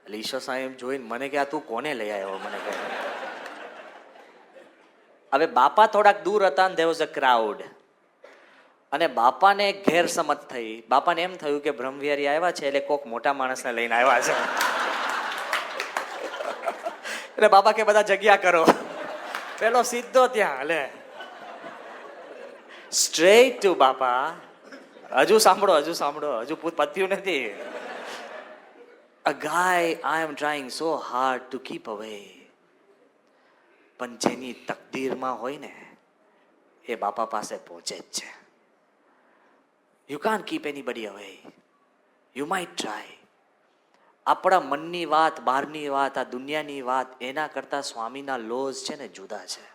એટલે ઈશ્વર સ્વામી જોઈને મને કે આ તું કોને લઈ આવ્યો? મને કહે. હવે બાપા થોડાક દૂર હતા અને ધેર વોઝ અ ક્રાઉડ. અને બાપાને ગેરસમજ થઈ. બાપાને એમ થયું કે બ્રહ્મવિહારી આવ્યા છે એટલે કોક મોટા માણસને લઈને આવ્યા છે. એટલે બાપા કે બધા જગ્યા કરો. પેલો સીધો ત્યાં લે સ્ટ્રેટ ટુ બાપા. હજુ સાંભળો, હજુ પત્યું નથી. A guy I am trying so hard to keep away. પણ જેની તકદીરમાં હોય ને એ બાપા પાસે પહોંચે જ છે. You can't keep anybody away. You might try. આપણા મનની વાત, બહારની વાત, આ દુનિયાની વાત એના કરતાં સ્વામીના લોઝ છે ને જુદા છે.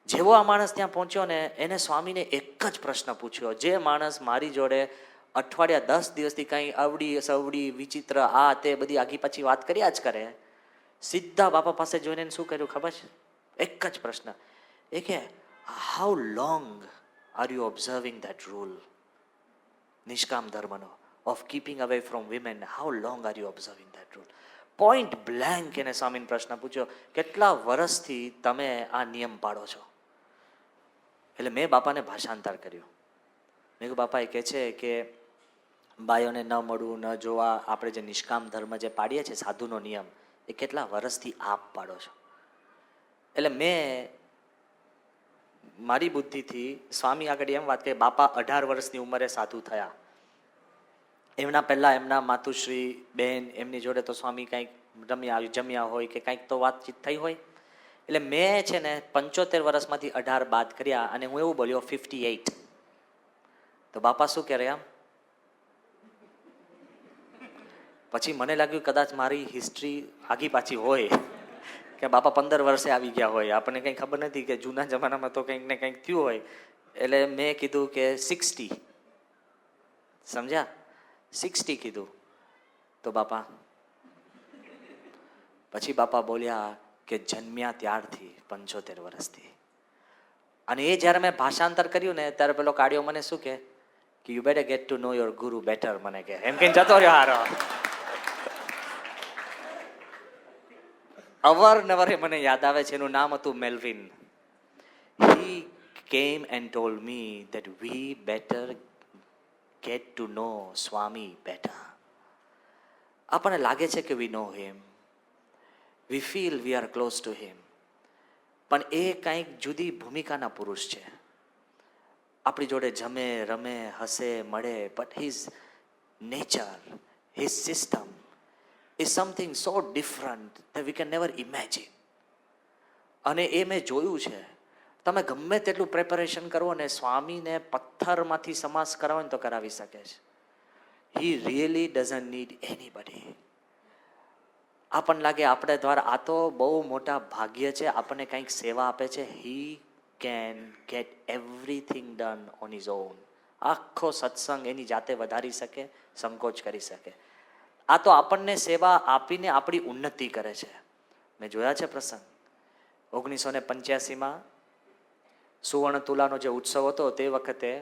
જેવો આ માણસ ત્યાં પહોંચ્યો ને એને સ્વામીને એક જ પ્રશ્ન પૂછ્યો. જે માણસ મારી જોડે અઠવાડિયા 10 દિવસથી કંઈ અવડી સવડી વિચિત્ર આ તે બધી આગી પાછી વાત કર્યા જ કરે. સીધા બાપા પાસે જોઈને એને શું કર્યું ખબર છે? એક જ પ્રશ્ન એ કે how long are you observing that rule, નિષ્કામ ધર્મનો, of keeping away from women, how long are you observing that rule? Point blank એને સ્વામીને પ્રશ્ન પૂછ્યો, કેટલા વર્ષથી તમે આ નિયમ પાડો છો? એટલે મેં બાપાને ભાષાંતર કર્યું. મેં કહ્યું બાપા એ કહે છે કે બાયોને ન મળવું, ન જોવા, આપણે જે નિષ્કામ ધર્મ જે પાડીએ છીએ સાધુનો નિયમ, એ કેટલા વર્ષથી આપ પાડો છો? એટલે મેં મારી બુદ્ધિથી સ્વામી આગળ એમ વાત કરી, બાપા 18 વર્ષની ઉંમરે સાધુ થયા. એમના પહેલાં એમના માતુશ્રી બેન એમની જોડે તો સ્વામી કંઈક જમ્યા હોય કે કંઈક તો વાતચીત થઈ હોય. એટલે મેં છે ને 75 વર્ષમાંથી 18 બાદ કર્યા અને હું એવું બોલ્યો 58. તો બાપા શું કરે આમ? પછી મને લાગ્યું કદાચ મારી હિસ્ટ્રી આગી પાછી હોય કે બાપા 15 વર્ષે આવી ગયા હોય, આપણને કંઈ ખબર નથી કે જૂના જમાનામાં તો કંઈક ને કંઈક થયું હોય. એટલે મેં કીધું કે 60. સમજ્યા? 60 કીધું. તો બાપા પછી બાપા બોલ્યા કે જન્મ્યા ત્યારથી 75 વર્ષથી. અને એ જ્યારે મેં ભાષાંતર કર્યું ને ત્યારે પેલો કાઢ્યો મને શું કે you better get to know your guru better, મને કે એમ કઈ જતો રહ્યો હારો. અવારનવારે મને યાદ આવે છે, એનું નામ હતું Melvin. He came and told me that we better get to know Swami better. આપણને લાગે છે કે we know him, we feel we are close to him, પણ એ કંઈક જુદી ભૂમિકાના પુરુષ છે. આપણી જોડે જમે, રમે, હસે, મળે, but his nature, his system is something so different that we can never imagine. અને એ મેં જોયું છે. તમે ગમે તેટલું પ્રેપરેશન કરો ને સ્વામીને પથ્થરમાંથી સમાસ કરાવો ને તો કરાવી શકે છે. હી રિયલી ડઝન્ટ નીડ એનીબડી. આપણને લાગે આપણે દ્વારા આ તો બહુ મોટા ભાગ્ય છે, આપણને કંઈક સેવા આપે છે. He can get everything done on his own. આખો સત્સંગ એની જાતે વધારી શકે, સંકોચ કરી શકે. આ તો આપણને સેવા આપીને આપણી ઉન્નતિ કરે છે. મેં જોયા છે પ્રસંગ. 1985માં સુવર્ણ તુલાનો જે ઉત્સવ હતો તે વખતે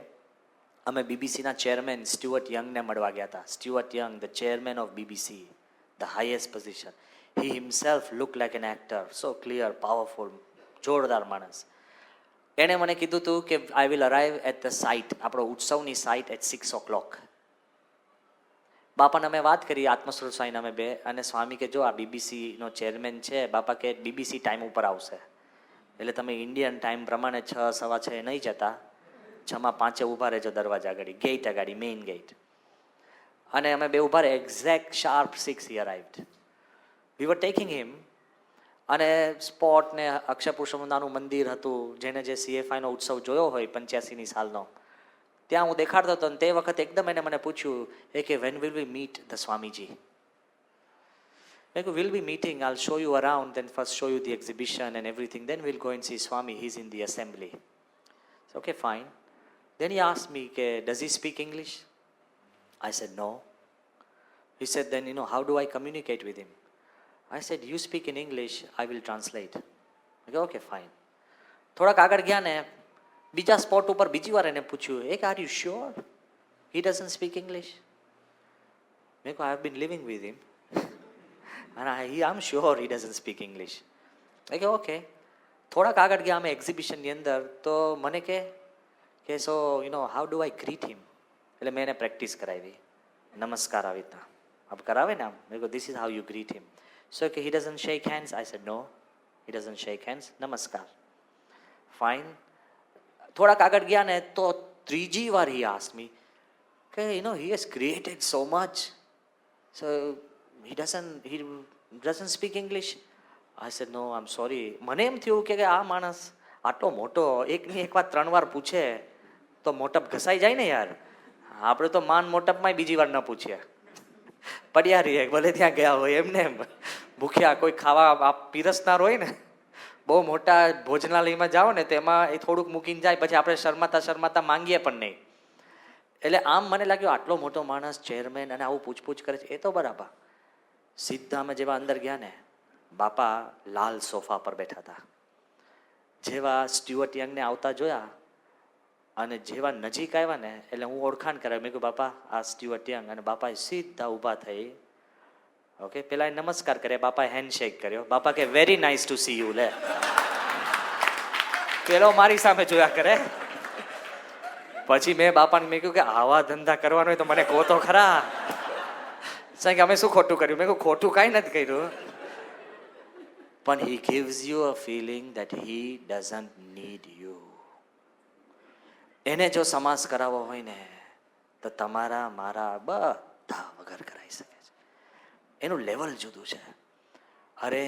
અમે બીબીસીના ચેરમેન સ્ટુઅર્ટ યંગને મળવા ગયા હતા. Stuart Young, the chairman of BBC, the highest position. He himself look like an actor, so clear, powerful, જોરદાર માણસ. એણે મને કીધું હતું કે I will arrive at the site, આપણો ઉત્સવની સાઇટ એટ 6 o'clock. બાપાને અમે વાત કરી, આત્મસ્વરૂપ સ્વામીને અમે બે, અને સ્વામી કે જો આ બીબીસીનો ચેરમેન છે, બાપા કે બીબીસી ટાઈમ ઉપર આવશે, એટલે તમે ઇન્ડિયન ટાઈમ પ્રમાણે 6, 6:15 નહીં જતા, 6:05 ઊભા રહેજો દરવાજા આગળ, ગેટ આગળ, મેઇન ગેટ. અને અમે બે ઊભા રહે, exact sharp 6 he arrived. We were taking him. અને સ્પોટ ને અક્ષર પુરુષોત્તમનું મંદિર હતું, જેને જે CFIનો ઉત્સવ જોયો હોય 85ની સાલનો, ત્યાં હું દેખાડતો હતો. તે વખતે એકદમ એને મને પૂછ્યું કે when will we meet the Swamiji? મેં કહ્યું will be meeting, I'll show you around, then first show you the exhibition and everything, then will go and see Swami, he is in the assembly. Okay fine. Then he asked me કે does he speak English? I said no. He said then you know how do I communicate with him? I said you speak in English, I will translate. Okay fine. થોડાક આગળ ગયા ને બીજા spot ઉપર બીજી વાર એને પૂછ્યું એક are you sure he doesn't speak English? મેં કહ્યું I have been living with him અને I am sure he doesn't speak English. કે ઓકે. થોડાક આગળ ગયા અમે એક્ઝિબિશનની અંદર, તો મને કે so you know how do I greet him? એટલે મેં એને પ્રેક્ટિસ કરાવી, નમસ્કાર આવી રીતના આપ કરાવે ને આમ. મેં કહ્યું this is how you greet him. So કે he doesn't shake hands? I said no, he doesn't shake hands. નમસ્કાર. ફાઇન. થોડાક આગળ ગયા ને તો ત્રીજી વાર હી આસ્ક્ડ મી કે you know he has created so much, so he doesn't speak English? I said no, I am sorry. મને એમ થયું કે આ માણસ આટલો મોટો એકની એક વાત 3 વાર પૂછે તો મોટપ ઘસાઈ જાય ને યાર. આપણે તો માન મોટપમાં બીજી વાર ન પૂછીએ, પડ્યા રહીએ, ભલે ત્યાં ગયા હોય એમને એમ ભૂખ્યા. કોઈ ખાવા પીરસનાર હોય ને, બહુ મોટા ભોજનાલયમાં જાઓ ને તેમાં એ થોડુંક મૂકીને જાય, પછી આપણે શરમાતા માંગીએ પણ નહીં. એટલે આમ મને લાગ્યું આટલો મોટો માણસ ચેરમેન અને આવું પૂછપૂછ કરે છે એ તો બરાબર. સીધા અમે જેવા અંદર ગયા ને, બાપા લાલ સોફા પર બેઠા હતા. જેવા સ્ટીવર્ટ યંગને આવતા જોયા અને જેવા નજીક આવ્યા ને એટલે હું ઓળખાણ કરાવી. મેં કહ્યું બાપા આ સ્ટીવર્ટ યંગ. અને બાપાએ સીધા ઊભા થઈ. ઓકે, પેલા નમસ્કાર કર્યા, બાપાએ હેન્ડશેક કર્યો. બાપા કે very nice to see you. લે, પેલો મારી સામે જોયા કરે. પછી મેં બાપાને મેં કહ્યું કે આવા ધંધા કરવાનો હોય તો મને કહો તો ખરા. સાહેબ અમે શું ખોટું કર્યું? મેં કહ્યું ખોટું કાંઈ નથી કર્યું, પણ he gives you a feeling that he doesn't need you. એને જો સમાસ કરાવવો હોય ને તો તમારા મારા બધા વગર કરાવી શકે છે. એનું લેવલ જુદું છે. અરે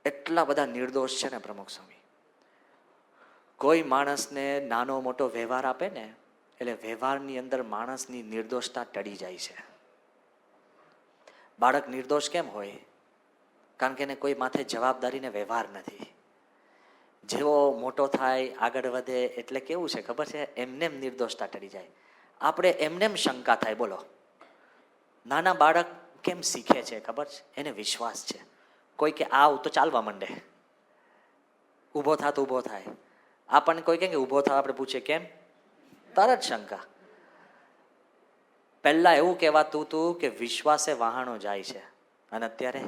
એટલા બધા નિર્દોષ છે ને પ્રમુખ સ્વામી. કોઈ માણસને નાનો મોટો વ્યવહાર આપે ને એટલે વ્યવહારની અંદર માણસની નિર્દોષતા ટળી જાય છે. બાળક નિર્દોષ કેમ હોય? કારણ કે એને કોઈ માથે જવાબદારીને વ્યવહાર નથી. જેવો મોટો થાય આગળ વધે એટલે કેવું છે ખબર છે? એમનેમ નિર્દોષતા ટળી જાય. આપણે એમનેમ શંકા થાય. બોલો, નાના બાળક કેમ શીખે છે ખબર છે? એને વિશ્વાસ છે. કોઈ કે આવ તો ચાલવા માંડે, ઊભો થા તો ઊભો થાય. આપણને કોઈ કહે કે ઊભો થા, આપણે પૂછીએ કેમ? તરત શંકા. પહેલા એવું કહેવાતું હતું કે વિશ્વાસે વહાણો જાય છે, અને અત્યારે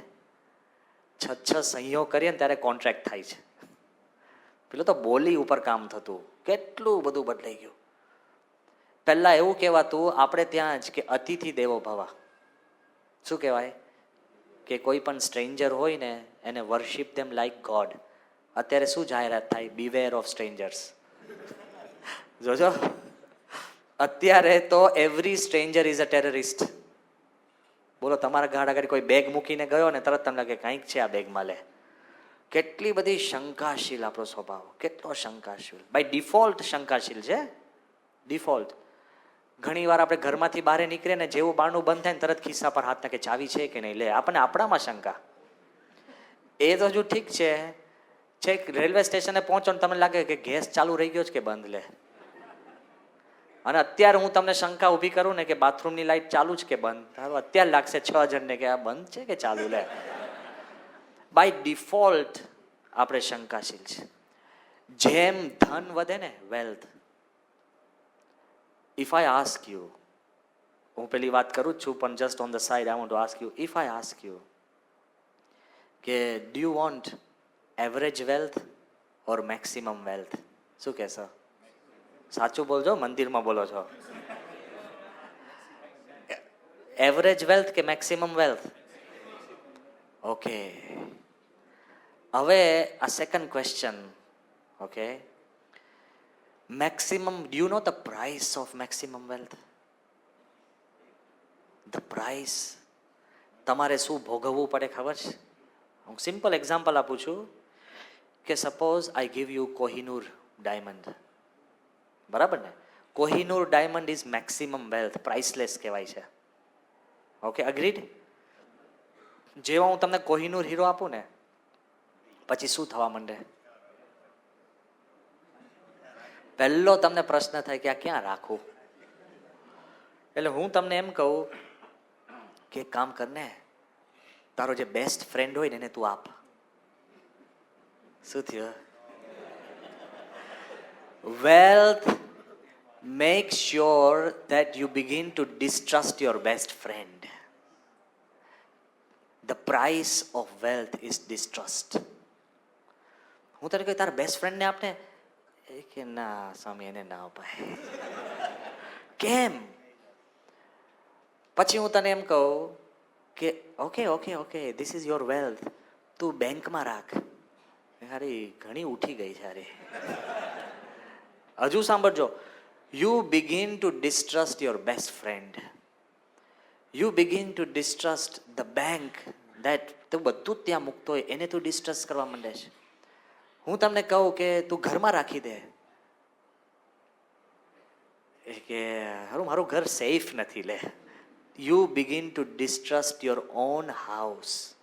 6 સહીઓ કરીએ ને ત્યારે કોન્ટ્રાક્ટ થાય છે. પેલું તો બોલી ઉપર કામ થતું, કેટલું બધું બદલાઈ ગયું. પહેલા એવું કહેવાતું આપણે ત્યાં જ કે અતિથિ દેવો ભવ. શું કહેવાય? કે કોઈ પણ સ્ટ્રેન્જર હોય ને એને વર્શિપ ધેમ લાઈક ગોડ. અત્યારે શું જાહેરાત થાય? Beware of strangers. જોજો, અત્યારે તો every stranger is a terrorist. બોલો, તમારા ગાડ આગળ કોઈ બેગ મૂકીને ગયો ને તરત તમને લાગે કંઈક છે આ બેગમાં. લે, કેટલી બધી શંકાશીલ આપણો સ્વભાવ, કેટલો શંકાશીલ. બાય ડિફોલ્ટ શંકાશીલ છે. ડિફોલ્ટ. ઘણી વાર આપણે ઘરમાંથી બહાર નીકળીએ ને જેવું બારણું બંધ થાય ને તરત ખિસ્સા પર હાથ નાખે, ચાવી છે કે નહીં. લે, આપણને આપણામાં શંકા. એ તો હજુ ઠીક છે, છેક રેલવે સ્ટેશને પહોંચો ને તમને લાગે કે ગેસ ચાલુ રહી ગયો છે કે બંધ. લે, અને અત્યારે હું તમને શંકા ઊભી કરું ને કે બાથરૂમની લાઈટ ચાલુ છે કે બંધ, તારું અત્યારે લાગશે 6 જણને કે આ બંધ છે કે ચાલુ. લે, બાય ડિફોલ્ટ આપણે શંકાશીલ છે. જેમ ધન વધે ને, wealth, if I ask you, હું પેલી વાત કરું જ છું પણ just on the side I want to ask you, if I ask you કે do you want average wealth or maximum wealth, શું કહેશો? સાચું બોલજો, મંદિરમાં બોલો છો. એવરેજ વેલ્થ કે મેક્સિમમ વેલ્થ? ઓકે, હવે આ second question. Okay, maximum, do you know the price of maximum wealth? The price, તમારે શું ભોગવવું પડે ખબર છે? હું સિમ્પલ એક્ઝામ્પલ આપું છું કે suppose I give you Kohinoor diamond, બરાબર ને? Kohinoor diamond is maximum wealth, priceless કહેવાય છે. Okay, agreed? જેવા હું તમને કોહિનૂર હીરો આપું ને પછી શું થવા માંડે? પહેલો તમને પ્રશ્ન થાય કે આ ક્યાં રાખવું? એટલે હું તમને એમ કહું કે એક કામ કરને, તારો જે બેસ્ટ ફ્રેન્ડ હોય ને એને તું આપ. શું થયું? Wealth make sure that you begin to distrust your best friend. The price of wealth is distrust. હું તને કહું તારા બેસ્ટ ફ્રેન્ડને આપને, એ કે ના સ્વામી એને ના અપાય. કેમ? પછી હું તને એમ કહું કે okay okay okay this is your wealth, તું બેંકમાં રાખ. અરે ઘણી ઉઠી ગઈ છે. અરે હજુ સાંભળજો, you begin to distrust your best friend. You begin to distrust the bank that તું બધું જ ત્યાં મૂકતો હોય એને તું ડિસ્ટ્રસ્ટ કરવા માંડે છે. હું તમને કહું કે તું ઘરમાં રાખી દે, કે હારું મારું ઘર સેફ નથી. લે, you begin to distrust your own house.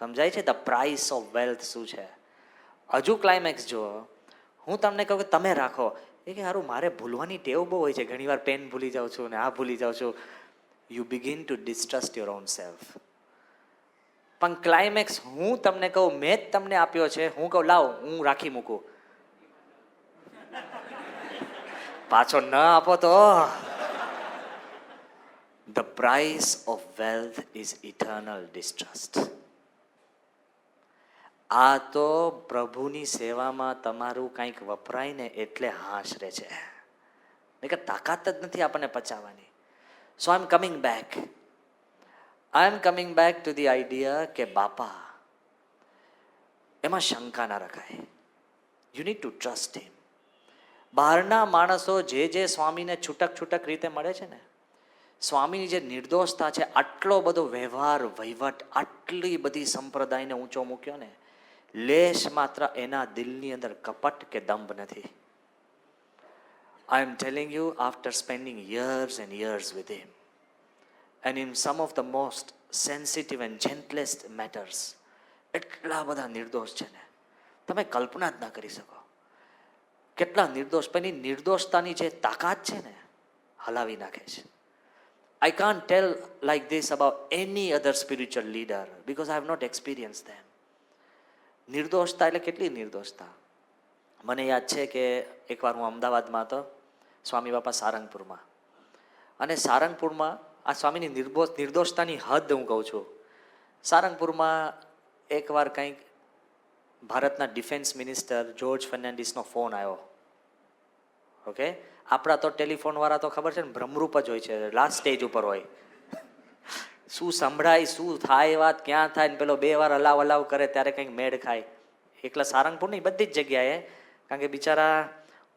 સમજાય છે ધ પ્રાઇસ ઓફ વેલ્થ શું છે? હજુ ક્લાઇમેક્સ જુઓ. હું તમને કહું કે તમે રાખો, એ કે સારું મારે ભૂલવાની ટેવ બહુ હોય છે, ઘણીવાર પેન ભૂલી જાઉં છું ને આ ભૂલી જાઉં છું. You begin to distrust your own self. પણ ક્લાઇમેક્સ હું તમને કહું, મેં જ તમને આપ્યો છે, હું કહું લાવ હું રાખી મૂકું, પાછો ન આપો તો. The price of wealth is eternal distrust. આ તો પ્રભુની સેવામાં તમારું કંઈક વપરાય ને એટલે હાશ રહે છે, કે તાકાત જ નથી આપણને પચાવવાની. So I am coming back. I am coming back to the idea કે બાપા એમાં શંકા ના રખાય. You need to trust him. બહારના માણસો જે સ્વામીને છૂટક છૂટક રીતે મળે છે ને, સ્વામીની જે નિર્દોષતા છે, આટલો બધો વ્યવહાર વહીવટ, આટલી બધી સંપ્રદાયને ઊંચો મૂક્યો ને, લેશ માત્ર એના દિલની અંદર કપટ કે દંભ નથી. I am telling you, after spending years and years with him, and in some of the most sensitive and gentlest matters, એટલા બધા નિર્દોષ છે ને તમે કલ્પના જ ના કરી શકો. કેટલા નિર્દોષ, પણ એ નિર્દોષતાની જે તાકાત છે ને હલાવી નાખે છે. I can't tell like this about any other spiritual leader because I have not experienced them. નિર્દોષતા એટલે કેટલી નિર્દોષતા. મને યાદ છે કે એકવાર હું અમદાવાદમાં હતો, સ્વામી બાપા સારંગપુરમાં, અને સારંગપુરમાં આ સ્વામીની નિર્દોષતાની હદ હું કહું છું. સારંગપુરમાં એકવાર કંઈક ભારતના ડિફેન્સ મિનિસ્ટર જોર્જ ફર્નાન્ડિસનો ફોન આવ્યો. ઓકે, આપણા તો ટેલિફોનવાળા તો ખબર છે ને ભ્રમરૂપ જ હોય છે, લાસ્ટ સ્ટેજ ઉપર હોય, શું સંભળાય શું થાય વાત ક્યાં થાય ને પેલો 2 વાર હલાવ કરે ત્યારે કંઈક મેળ ખાય. એકલા સારંગપુર નહીં, બધી જ જગ્યાએ, કારણ કે બિચારા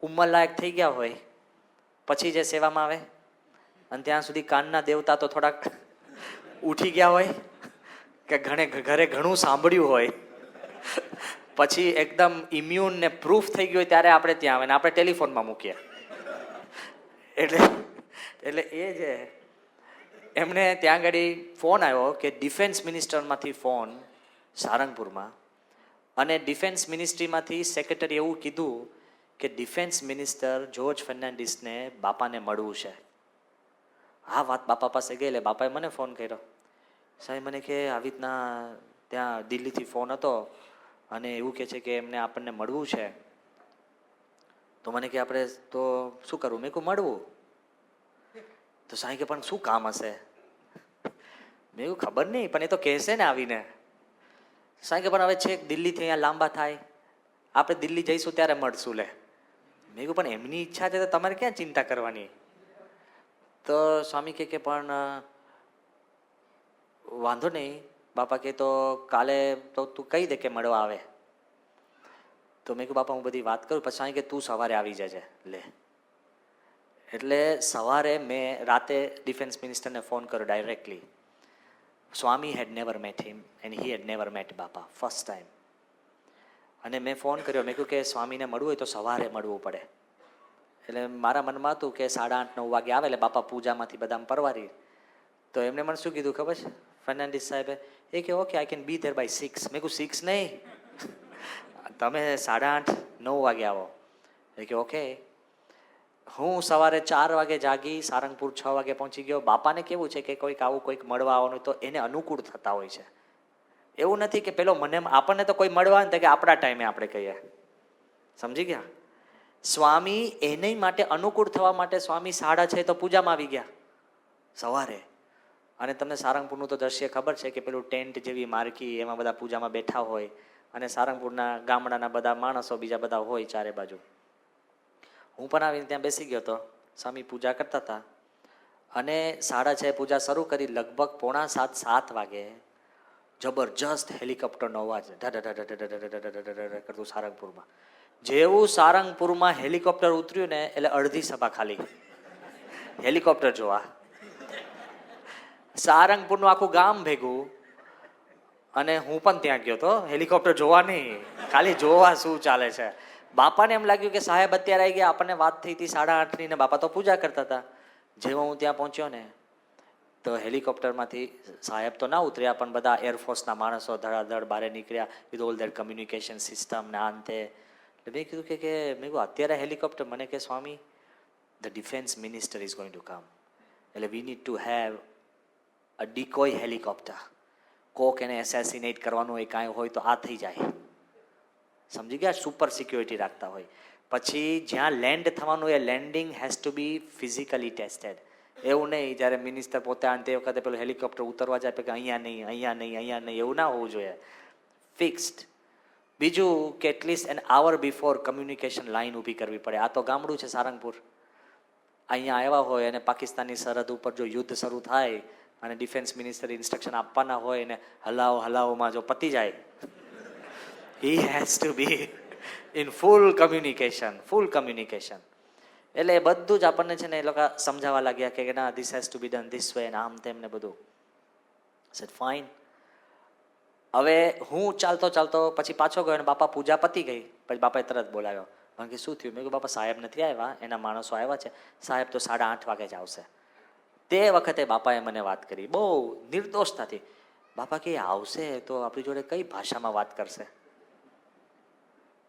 ઉંમરલાયક થઈ ગયા હોય પછી જે સેવામાં આવે, અને ત્યાં સુધી કાનના દેવતા તો થોડાક ઉઠી ગયા હોય કે ઘરે ઘણું સાંભળ્યું હોય, પછી એકદમ ઇમ્યુન ને પ્રૂફ થઈ ગયું હોય ત્યારે આપણે ત્યાં આવે ને આપણે ટેલિફોનમાં મૂકીએ. એટલે એ જે એમને ત્યાં આગળ ફોન આવ્યો કે ડિફેન્સ મિનિસ્ટરમાંથી ફોન સારંગપુરમાં, અને ડિફેન્સ મિનિસ્ટ્રીમાંથી સેક્રેટરી એવું કીધું કે ડિફેન્સ મિનિસ્ટર જોર્જ ફર્નાન્ડિસને બાપાને મળવું છે. હા, વાત બાપા પાસે ગઈ એટલે બાપાએ મને ફોન કર્યો. સાહેબ મને કે આવી રીતના ત્યાં દિલ્હીથી ફોન હતો અને એવું કહે છે કે એમને આપણને મળવું છે. તો મને કે આપણે તો શું કરવું? મેં કહું મળવું. તો સાહેબ કે પણ શું કામ હશે? મેં કહ્યું ખબર નહીં, પણ એ તો કહેશે ને આવીને. સાહેબ કે પણ હવે છેક દિલ્હીથી અહીંયા લાંબા થાય, આપણે દિલ્હી જઈશું ત્યારે મળશું લે. મેં કહ્યું પણ એમની ઈચ્છા છે તો તમારે ક્યાં ચિંતા કરવાની. તો સ્વામી કે પણ વાંધો નહીં બાપા, કે તો કાલે તો તું કહી દે કે મળવા આવે. તો મેં કહ્યું બાપા હું બધી વાત કરું. પછી કે તું સવારે આવી જજે લે. એટલે સવારે મેં રાતે ડિફેન્સ મિનિસ્ટરને ફોન કર્યો directly. Swami had never met him and he had never met Bapa, first time. અને મેં ફોન કર્યો, મેં કહ્યું કે સ્વામીને મળવું હોય તો સવારે મળવું પડે. એટલે મારા મનમાં હતું કે 8:30-9 વાગે આવે એટલે બાપા પૂજામાંથી બધા પરવારી. તો એમને મને શું કીધું ખબર છે ફર્નાન્ડિસ સાહેબે? એ કે okay I can be there by 6. મેં કહ્યું 6 નહીં, તમે 8:30-9 વાગે આવો. એ કે ઓકે. હું સવારે 4 વાગે જાગી, સારંગપુર 6 વાગે પહોંચી ગયો. બાપાને કેવું છે કે કોઈક આવું કોઈક મળવા આવવાનું તો એને અનુકૂળ થતા હોય છે. એવું નથી કે પેલો મને, આપણને તો કોઈ મળવા ને કે આપણા ટાઈમે આપણે કહીએ, સમજી ગયા? સ્વામી એને માટે અનુકૂળ થવા માટે સ્વામી 6:30 તો પૂજામાં આવી ગયા સવારે. અને તમને સારંગપુરનું તો દ્રશ્ય ખબર છે કે પેલું ટેન્ટ જેવી માર્કી, એમાં બધા પૂજામાં બેઠા હોય અને સારંગપુરના ગામડાના બધા માણસો બીજા બધા હોય ચારે બાજુ. હું પણ આવીને ત્યાં બેસી ગયો હતો. સ્વામી પૂજા કરતા હતા અને 6:30 પૂજા શરૂ કરી. લગભગ 6:45-7 વાગે જબરજસ્ત હેલિકોપ્ટરનો અવાજ કરતું સારંગપુરમાં. જેવું સારંગપુરમાં હેલિકોપ્ટર ઉતર્યું ને એટલે અડધી સભા ખાલી હેલિકોપ્ટર જોવા. સારંગપુરનું આખું ગામ ભેગું, અને હું પણ ત્યાં ગયો તો હેલિકોપ્ટર જોવા નહીં, ખાલી જોવા શું ચાલે છે. બાપાને એમ લાગ્યું કે સાહેબ અત્યારે આવી ગયા, આપણને વાત થઈ હતી 8:30ની ને બાપા તો પૂજા કરતા હતા. જેવો હું ત્યાં પહોંચ્યો ને તો હેલિકોપ્ટરમાંથી સાહેબ તો ના ઉતર્યા, પણ બધા એરફોર્સના માણસો ધડાધડ બહાર નીકળ્યા with all there communication system ને અંતે મેં કીધું કે મેં કહ્યું અત્યારે હેલિકોપ્ટર, મને કે Swami the defence minister is going to come, એટલે we need to have a decoy helicopter. કોક એને એસેસિનેટ કરવાનું હોય, કાંઈ હોય તો આ થઈ જાય, સમજી ગયા? સુપર સિક્યોરિટી રાખતા હોય. પછી જ્યાં લેન્ડ થવાનું એ landing has to be physically tested. એવું નહીં જ્યારે મિનિસ્ટર પોતે આને તે વખતે પેલું હેલિકોપ્ટર ઉતરવા જાય કે અહીંયા નહીં, અહીંયા નહીં, અહીંયા નહીં, એવું ના હોવું જોઈએ, ફિક્સ્ડ. બીજું કે at least N આવર before communication line ઊભી કરવી પડે. આ તો ગામડું છે સારંગપુર, અહીંયા આવ્યા હોય અને પાકિસ્તાનની સરહદ ઉપર જો યુદ્ધ શરૂ થાય અને ડિફેન્સ મિનિસ્ટર ઇન્સ્ટ્રક્શન આપવાના હોય ને હલાવમાં જો પતી જાય, he has to be in full communication. એટલે એ બધું જ આપણને છે ને એ લોકો સમજાવવા લાગ્યા કે ના, this has to be done this way ને આમ તેમ ને બધું. said fine. હવે હું ચાલતો પછી પાછો ગયો અને બાપા પૂજા પતી ગઈ. પછી બાપાએ તરત બોલાવ્યો. મને કે શું થયું? મેં કહ્યું બાપા સાહેબ નથી આવ્યા, એના માણસો આવ્યા છે, સાહેબ તો 8:30 વાગે જ આવશે. તે વખતે બાપાએ મને વાત કરી બહુ નિર્દોષતાથી. બાપા કે આવશે તો આપણી જોડે કઈ ભાષામાં વાત કરશે?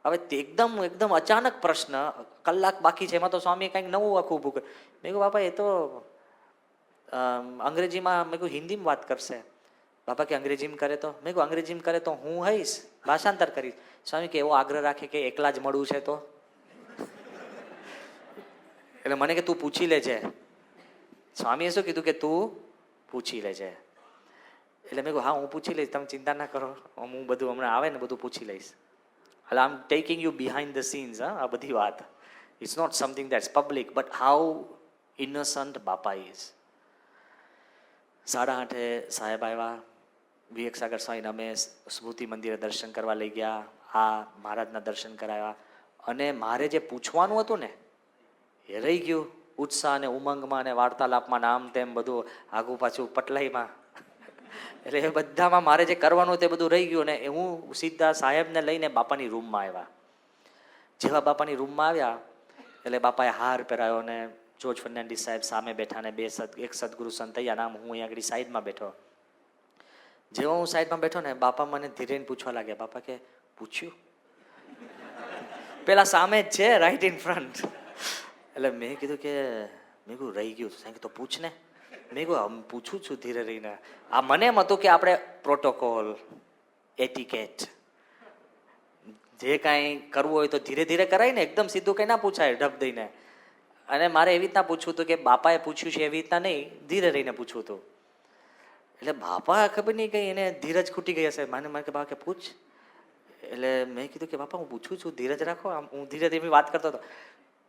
હવે તે એકદમ અચાનક પ્રશ્ન, કલાક બાકી છે, એમાં તો સ્વામી કંઈક નવું આખું ઊભું કર્યું. મેં કહ્યું બાપા એ તો અંગ્રેજીમાં, મેં કહ્યું હિન્દીમાં વાત કરશે. બાપા કે અંગ્રેજીમાં કરે તો? મેં કહ્યું અંગ્રેજીમાં કરે તો હું હઈશ, ભાષાંતર કરીશ. સ્વામી કે એવો આગ્રહ રાખે કે એકલા જ મળવું છે તો? એટલે મને કે તું પૂછી લેજે. સ્વામીએ શું કીધું કે તું પૂછી લેજે. એટલે મેં કહ્યું હા હું પૂછી લઈશ, તમે ચિંતા ના કરો, હું બધું હમણાં આવે ને બધું પૂછી લઈશ. એટલે I am taking you behind the scenes. આ બધી વાત, it's not something that's public, but how innocent બાપા ઇઝ. 8:30 સાહેબ આવ્યા. વિવેક સાગર સ્વામીને અમે સ્મૃતિ મંદિરે દર્શન કરવા લઈ ગયા, આ મહારાજના દર્શન કરાવ્યા. અને મારે જે પૂછવાનું હતું ને એ રહી ગયું. ઉત્સાહ અને ઉમંગમાં અને વાર્તાલાપમાં આમ તેમ બધું આગું પાછું પટલાઈમાં, એટલે એ બધામાં મારે જે કરવાનું તે બધું રહી ગયું. ને હું સીધા સાહેબને લઈને બાપાની રૂમમાં આવ્યા. જેવા બાપાની રૂમમાં આવ્યા એટલે બાપાએ હાર પહેરાયો ને જોર્જ ફર્નાન્ડીસ સાહેબ સામે બેઠા ને એક સદગુરુ સંત તૈયાર, આમ હું અહીંયા આગળ સાઈડમાં બેઠો. જેવો હું સાઈડમાં બેઠો ને બાપા મને ધીરે પૂછવા લાગ્યા. બાપા કે પૂછ્યું? પેલા સામે જ છે, રાઈટ ઇન ફ્રન્ટ. એટલે મેં કીધું કે મેં કહ્યું રહી ગયું. સાહેબ તો પૂછ ને. મેં કહ્યું પૂછું છું ધીરે રહીને. આ મને એમ હતું કે આપણે પ્રોટોકોલ, એટિકેટ, જે કાંઈ કરવું હોય તો ધીરે ધીરે કરાય ને, એકદમ સીધું કંઈ ના પૂછાય ઢબ દઈને. અને મારે એવી રીતના પૂછવું હતું કે બાપાએ પૂછ્યું છે એવી રીતના નહીં, ધીરે રહીને પૂછવું હતું. એટલે બાપા ખબર નહીં કંઈ એને ધીરજ ખૂટી ગઈ હશે. મને કે બાપા કે પૂછ. એટલે મેં કીધું કે બાપા હું પૂછું છું, ધીરજ રાખો. આમ હું ધીરે ધીરે વાત કરતો હતો.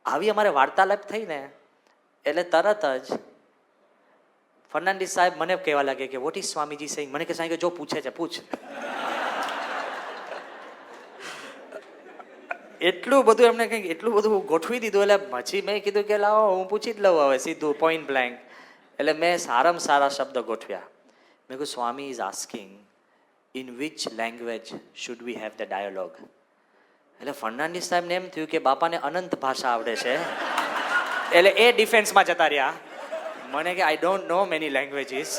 આવી અમારે વાર્તાલાપ થઈ ને એટલે તરત જ ફર્નાન્ડીસ સાહેબ મને કહેવા લાગે કે વોટ ઇઝ સ્વામીજી સેઇંગ. મને કે સાહેબ જો પૂછે છે પૂછ. એટલું બધું એમને કંઈક એટલું બધું ગોઠવી દીધું. એટલે પછી મેં કીધું કે લાવો હું પૂછી જ લઉં હવે સીધું પોઈન્ટ બ્લેન્ક. એટલે મેં સારામાં સારા શબ્દ ગોઠવ્યા. મેં કહ્યું Swami is asking in which language should we have the dialogue. એટલે ફર્નાન્ડીસ સાહેબને એમ થયું કે બાપાને અનંત ભાષા આવડે છે, એટલે એ ડિફેન્સમાં જતા રહ્યા. મને કે I don't know many languages,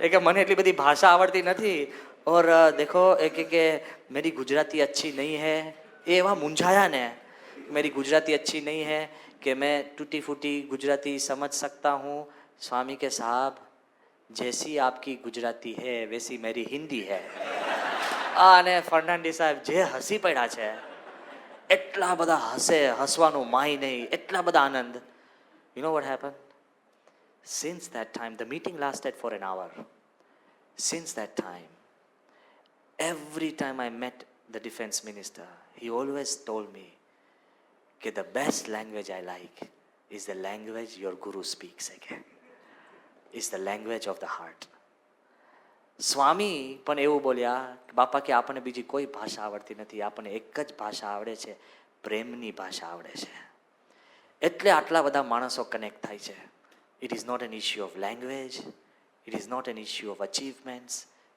એ કે મને એટલી બધી ભાષા આવડતી નથી. ઓર દેખો એ કે મેરી ગુજરાતી अच्छी नहीं है. એ એવા મૂંઝાયા ને, मेरी गुजराती अच्छी नहीं है कि मैं टूटी फूटी गुजराती समझ सकता हूँ. स्वामी के साहब जैसी आपकी गुजराती है वैसी मेरी हिंदी है. અને ફર્નાન્ડીસ સાહેબ જે હસી પડ્યા છે, એટલા બધા હસે, હસવાનું માય નહીં, એટલા બધા આનંદ. You know what happened? Since that time, the meeting lasted for an hour. Since that time, every time I met the defense minister, he always told me that the best language I like is the language your guru speaks again. It's the language of the heart. સ્વામી પણ એવું બોલ્યા બાપા કે આપણને બીજી કોઈ ભાષા આવડતી નથી, આપણને એક જ ભાષા આવડે છે, પ્રેમની ભાષા આવડે છે. એટલે આટલા બધા માણસો કનેક્ટ થાય છે. It is not an issue of language, it is not an issue of achievements,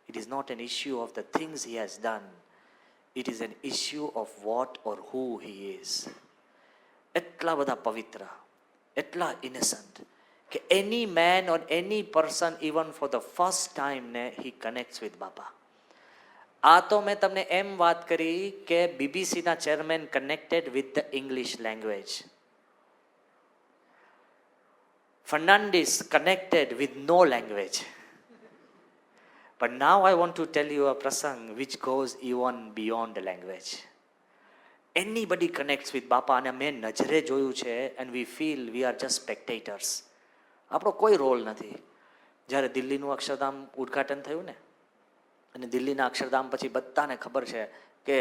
it is not an issue of the things he has done, it is an issue of what or who he is. એટલા બધા પવિત્ર, એટલા innocent કે any man or any person even for the first time he connects with Baba. આ તો મેં તમને એમ વાત કરી કે બીબીસીના chairman connected with the English language. Fernandez connected with no language. But now I want to tell you a prasang which goes even beyond the language. Anybody connects with Bapa અને મેં નજરે જોયું છે and we feel we are just spectators. આપણો કોઈ role નથી. જ્યારે દિલ્હીનું અક્ષરધામ ઉદ્ઘાટન થયું ને અને દિલ્હીના અક્ષરધામ પછી બધાને ખબર છે કે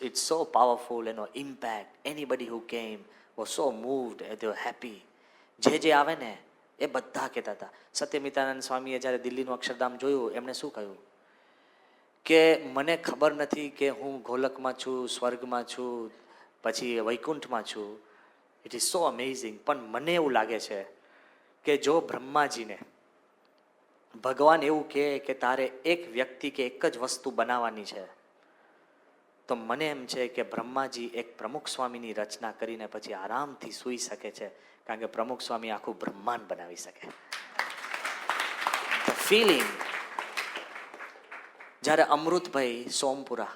it's so powerful, impact. Anybody who came was so moved, they were happy. જે આવે ને એ બધા કહેતા હતા. સત્યમિતાનંદ સ્વામીએ જ્યારે દિલ્હીનું અક્ષરધામ જોયું એમણે શું કહ્યું કે મને ખબર નથી કે હું ગોલકમાં છું, સ્વર્ગમાં છું, પછી વૈકુંઠમાં છું. It is so amazing. પણ મને એવું લાગે છે કે જો બ્રહ્માજીને ભગવાન એવું કહે કે તારે એક વ્યક્તિ કે એક જ વસ્તુ બનાવવાની છે, તો મને એમ છે કે બ્રહ્માજી એક પ્રમુખ સ્વામીની રચના કરીને પછી આરામથી સૂઈ શકે છે, કારણ કે પ્રમુખ સ્વામી આખું બ્રહ્માંડ બનાવી શકે. The feeling. જ્યારે અમૃતભાઈ સોમપુરા,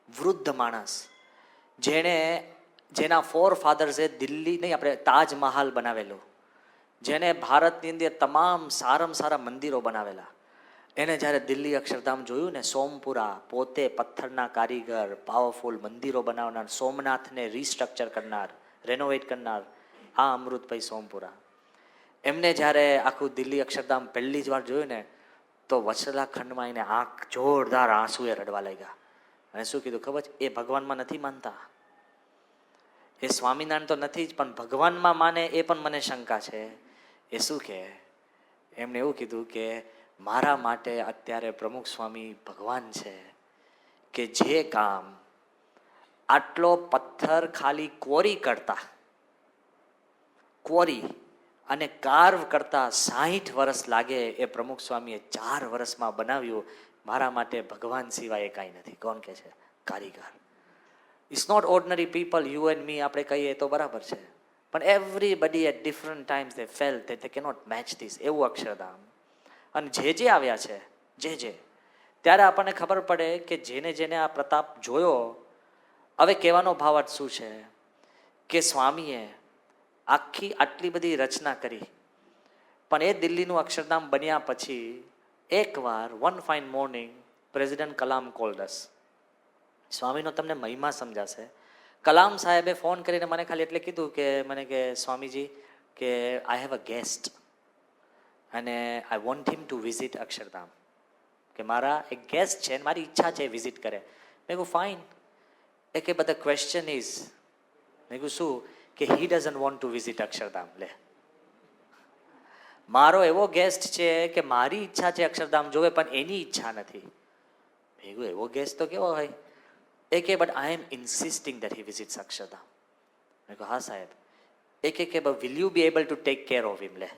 વૃદ્ધ માણસ, જેના ફોર ફાધર્સે દિલ્હી નહીં આપણે તાજમહાલ બનાવેલો, જેને ભારતની અંદર તમામ સારામાં સારા મંદિરો બનાવેલા, એને જ્યારે દિલ્હી અક્ષરધામ જોયું ને, સોમપુરા પોતે પથ્થરના કારીગર, પાવરફુલ મંદિરો બનાવનાર, સોમનાથને રીસ્ટ્રક્ચર કરનાર, રેનોવેટ કરનાર આ અમૃતભાઈ સોમપુરા, એમને જ્યારે આખું દિલ્હી અક્ષરધામ પહેલી જ વાર જોયું ને તો વછલા ખંડમાં એને આંખ જોરદાર આંસુએ રડવા લાગ્યા. અને શું કીધું ખબર છે? એ ભગવાનમાં નથી માનતા, એ સ્વામિનારાયણ તો નથી જ, પણ ભગવાનમાં માને એ પણ મને શંકા છે. એ શું કહે? એમણે એવું કીધું કે મારા માટે અત્યારે પ્રમુખ સ્વામી ભગવાન છે કે જે કામ આટલો પથ્થર ખાલી કોરી અને કાર્વ કરતા 60 વર્ષ લાગે એ પ્રમુખ સ્વામીએ 4 વર્ષમાં બનાવ્યું. મારા માટે ભગવાન સિવાય કાંઈ નથી. કોણ કે છે? કારીગર. It's not ordinary people, you and me આપણે કહીએ તો બરાબર છે, પણ everybody at different times they felt that they cannot match this. એવું અક્ષરધામ. અને જે આવ્યા છે, ત્યારે આપણને ખબર પડે કે જેને આ પ્રતાપ જોયો. હવે કહેવાનો ભાવાર્થ શું છે કે સ્વામીએ આટલી બધી રચના કરી, પણ એ દિલ્હીનું અક્ષરધામ બન્યા પછી એકવાર one fine morning president Kalam called us. સ્વામીનો તમને મહિમા સમજાશે. કલામ સાહેબે ફોન કરીને મને ખાલી એટલે કીધું કે સ્વામીજી કે આઈ હેવ અ ગેસ્ટ અને I want him to visit Akshardham, કે મારા એક ગેસ્ટ છે, મારી ઈચ્છા છે વિઝિટ કરે. મેં કહ્યું ફાઇન. એ કે બટ ધ ક્વેશ્ચન ઇઝ, મેં કહ્યું શું? કે he doesn't want to visit Akshardham. લે, મારો એવો ગેસ્ટ છે કે મારી ઈચ્છા છે અક્ષરધામ જોવે, પણ એની ઈચ્છા નથી. મેં કહ્યું એવો ગેસ્ટ તો કેવો હોય? એ કે but I am insisting that he visits Akshardham. મેં કહ્યું હા સાહેબ. એ કે but will you be able to take care of him? લે,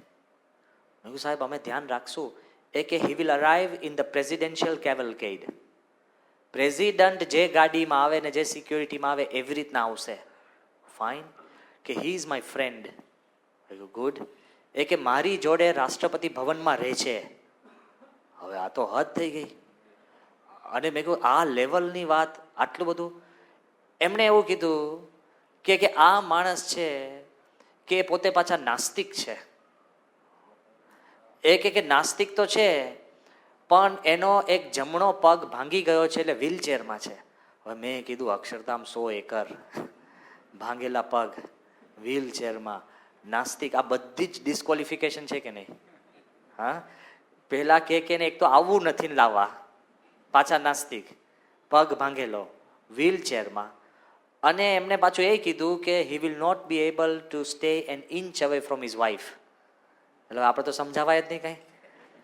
મેં કહ્યું સાહેબ અમે ધ્યાન રાખશું. એ કે he will arrive in the presidential cavalcade. President જે ગાડીમાં આવે ને જે સિક્યોરિટીમાં આવે એવી રીતના આવશે. ફાઇન. કે હી ઇઝ માય ફ્રેન્ડ. મેં કહ્યું ગુડ. એ કે મારી જોડે રાષ્ટ્રપતિ ભવનમાં રહે છે. હવે આ તો હદ થઈ ગઈ. અને મેં કહ્યું આ લેવલની વાત, આટલું બધું? એમણે એવું કીધું કે આ માણસ છે કે પોતે પાછા નાસ્તિક છે. એ કે નાસ્તિક તો છે, પણ એનો એક જમણો પગ ભાંગી ગયો છે એટલે વ્હીલચેરમાં છે. હવે મેં કીધું અક્ષરધામ 100 એકર, ભાંગેલા પગ, વ્હીલચેરમાં, નાસ્તિક, આ બધી જ ડિસ્કોલિફિકેશન છે કે નહીં? હા, પહેલા કે ને એક તો આવવું નથી ને લાવવા, પાછા નાસ્તિક, પગ ભાંગેલો, વ્હીલચેરમાં. અને એમને પાછું એ કીધું કે he will not be able to stay an inch away from his wife. એટલે આપણે તો સમજાવાય જ નહીં કંઈ.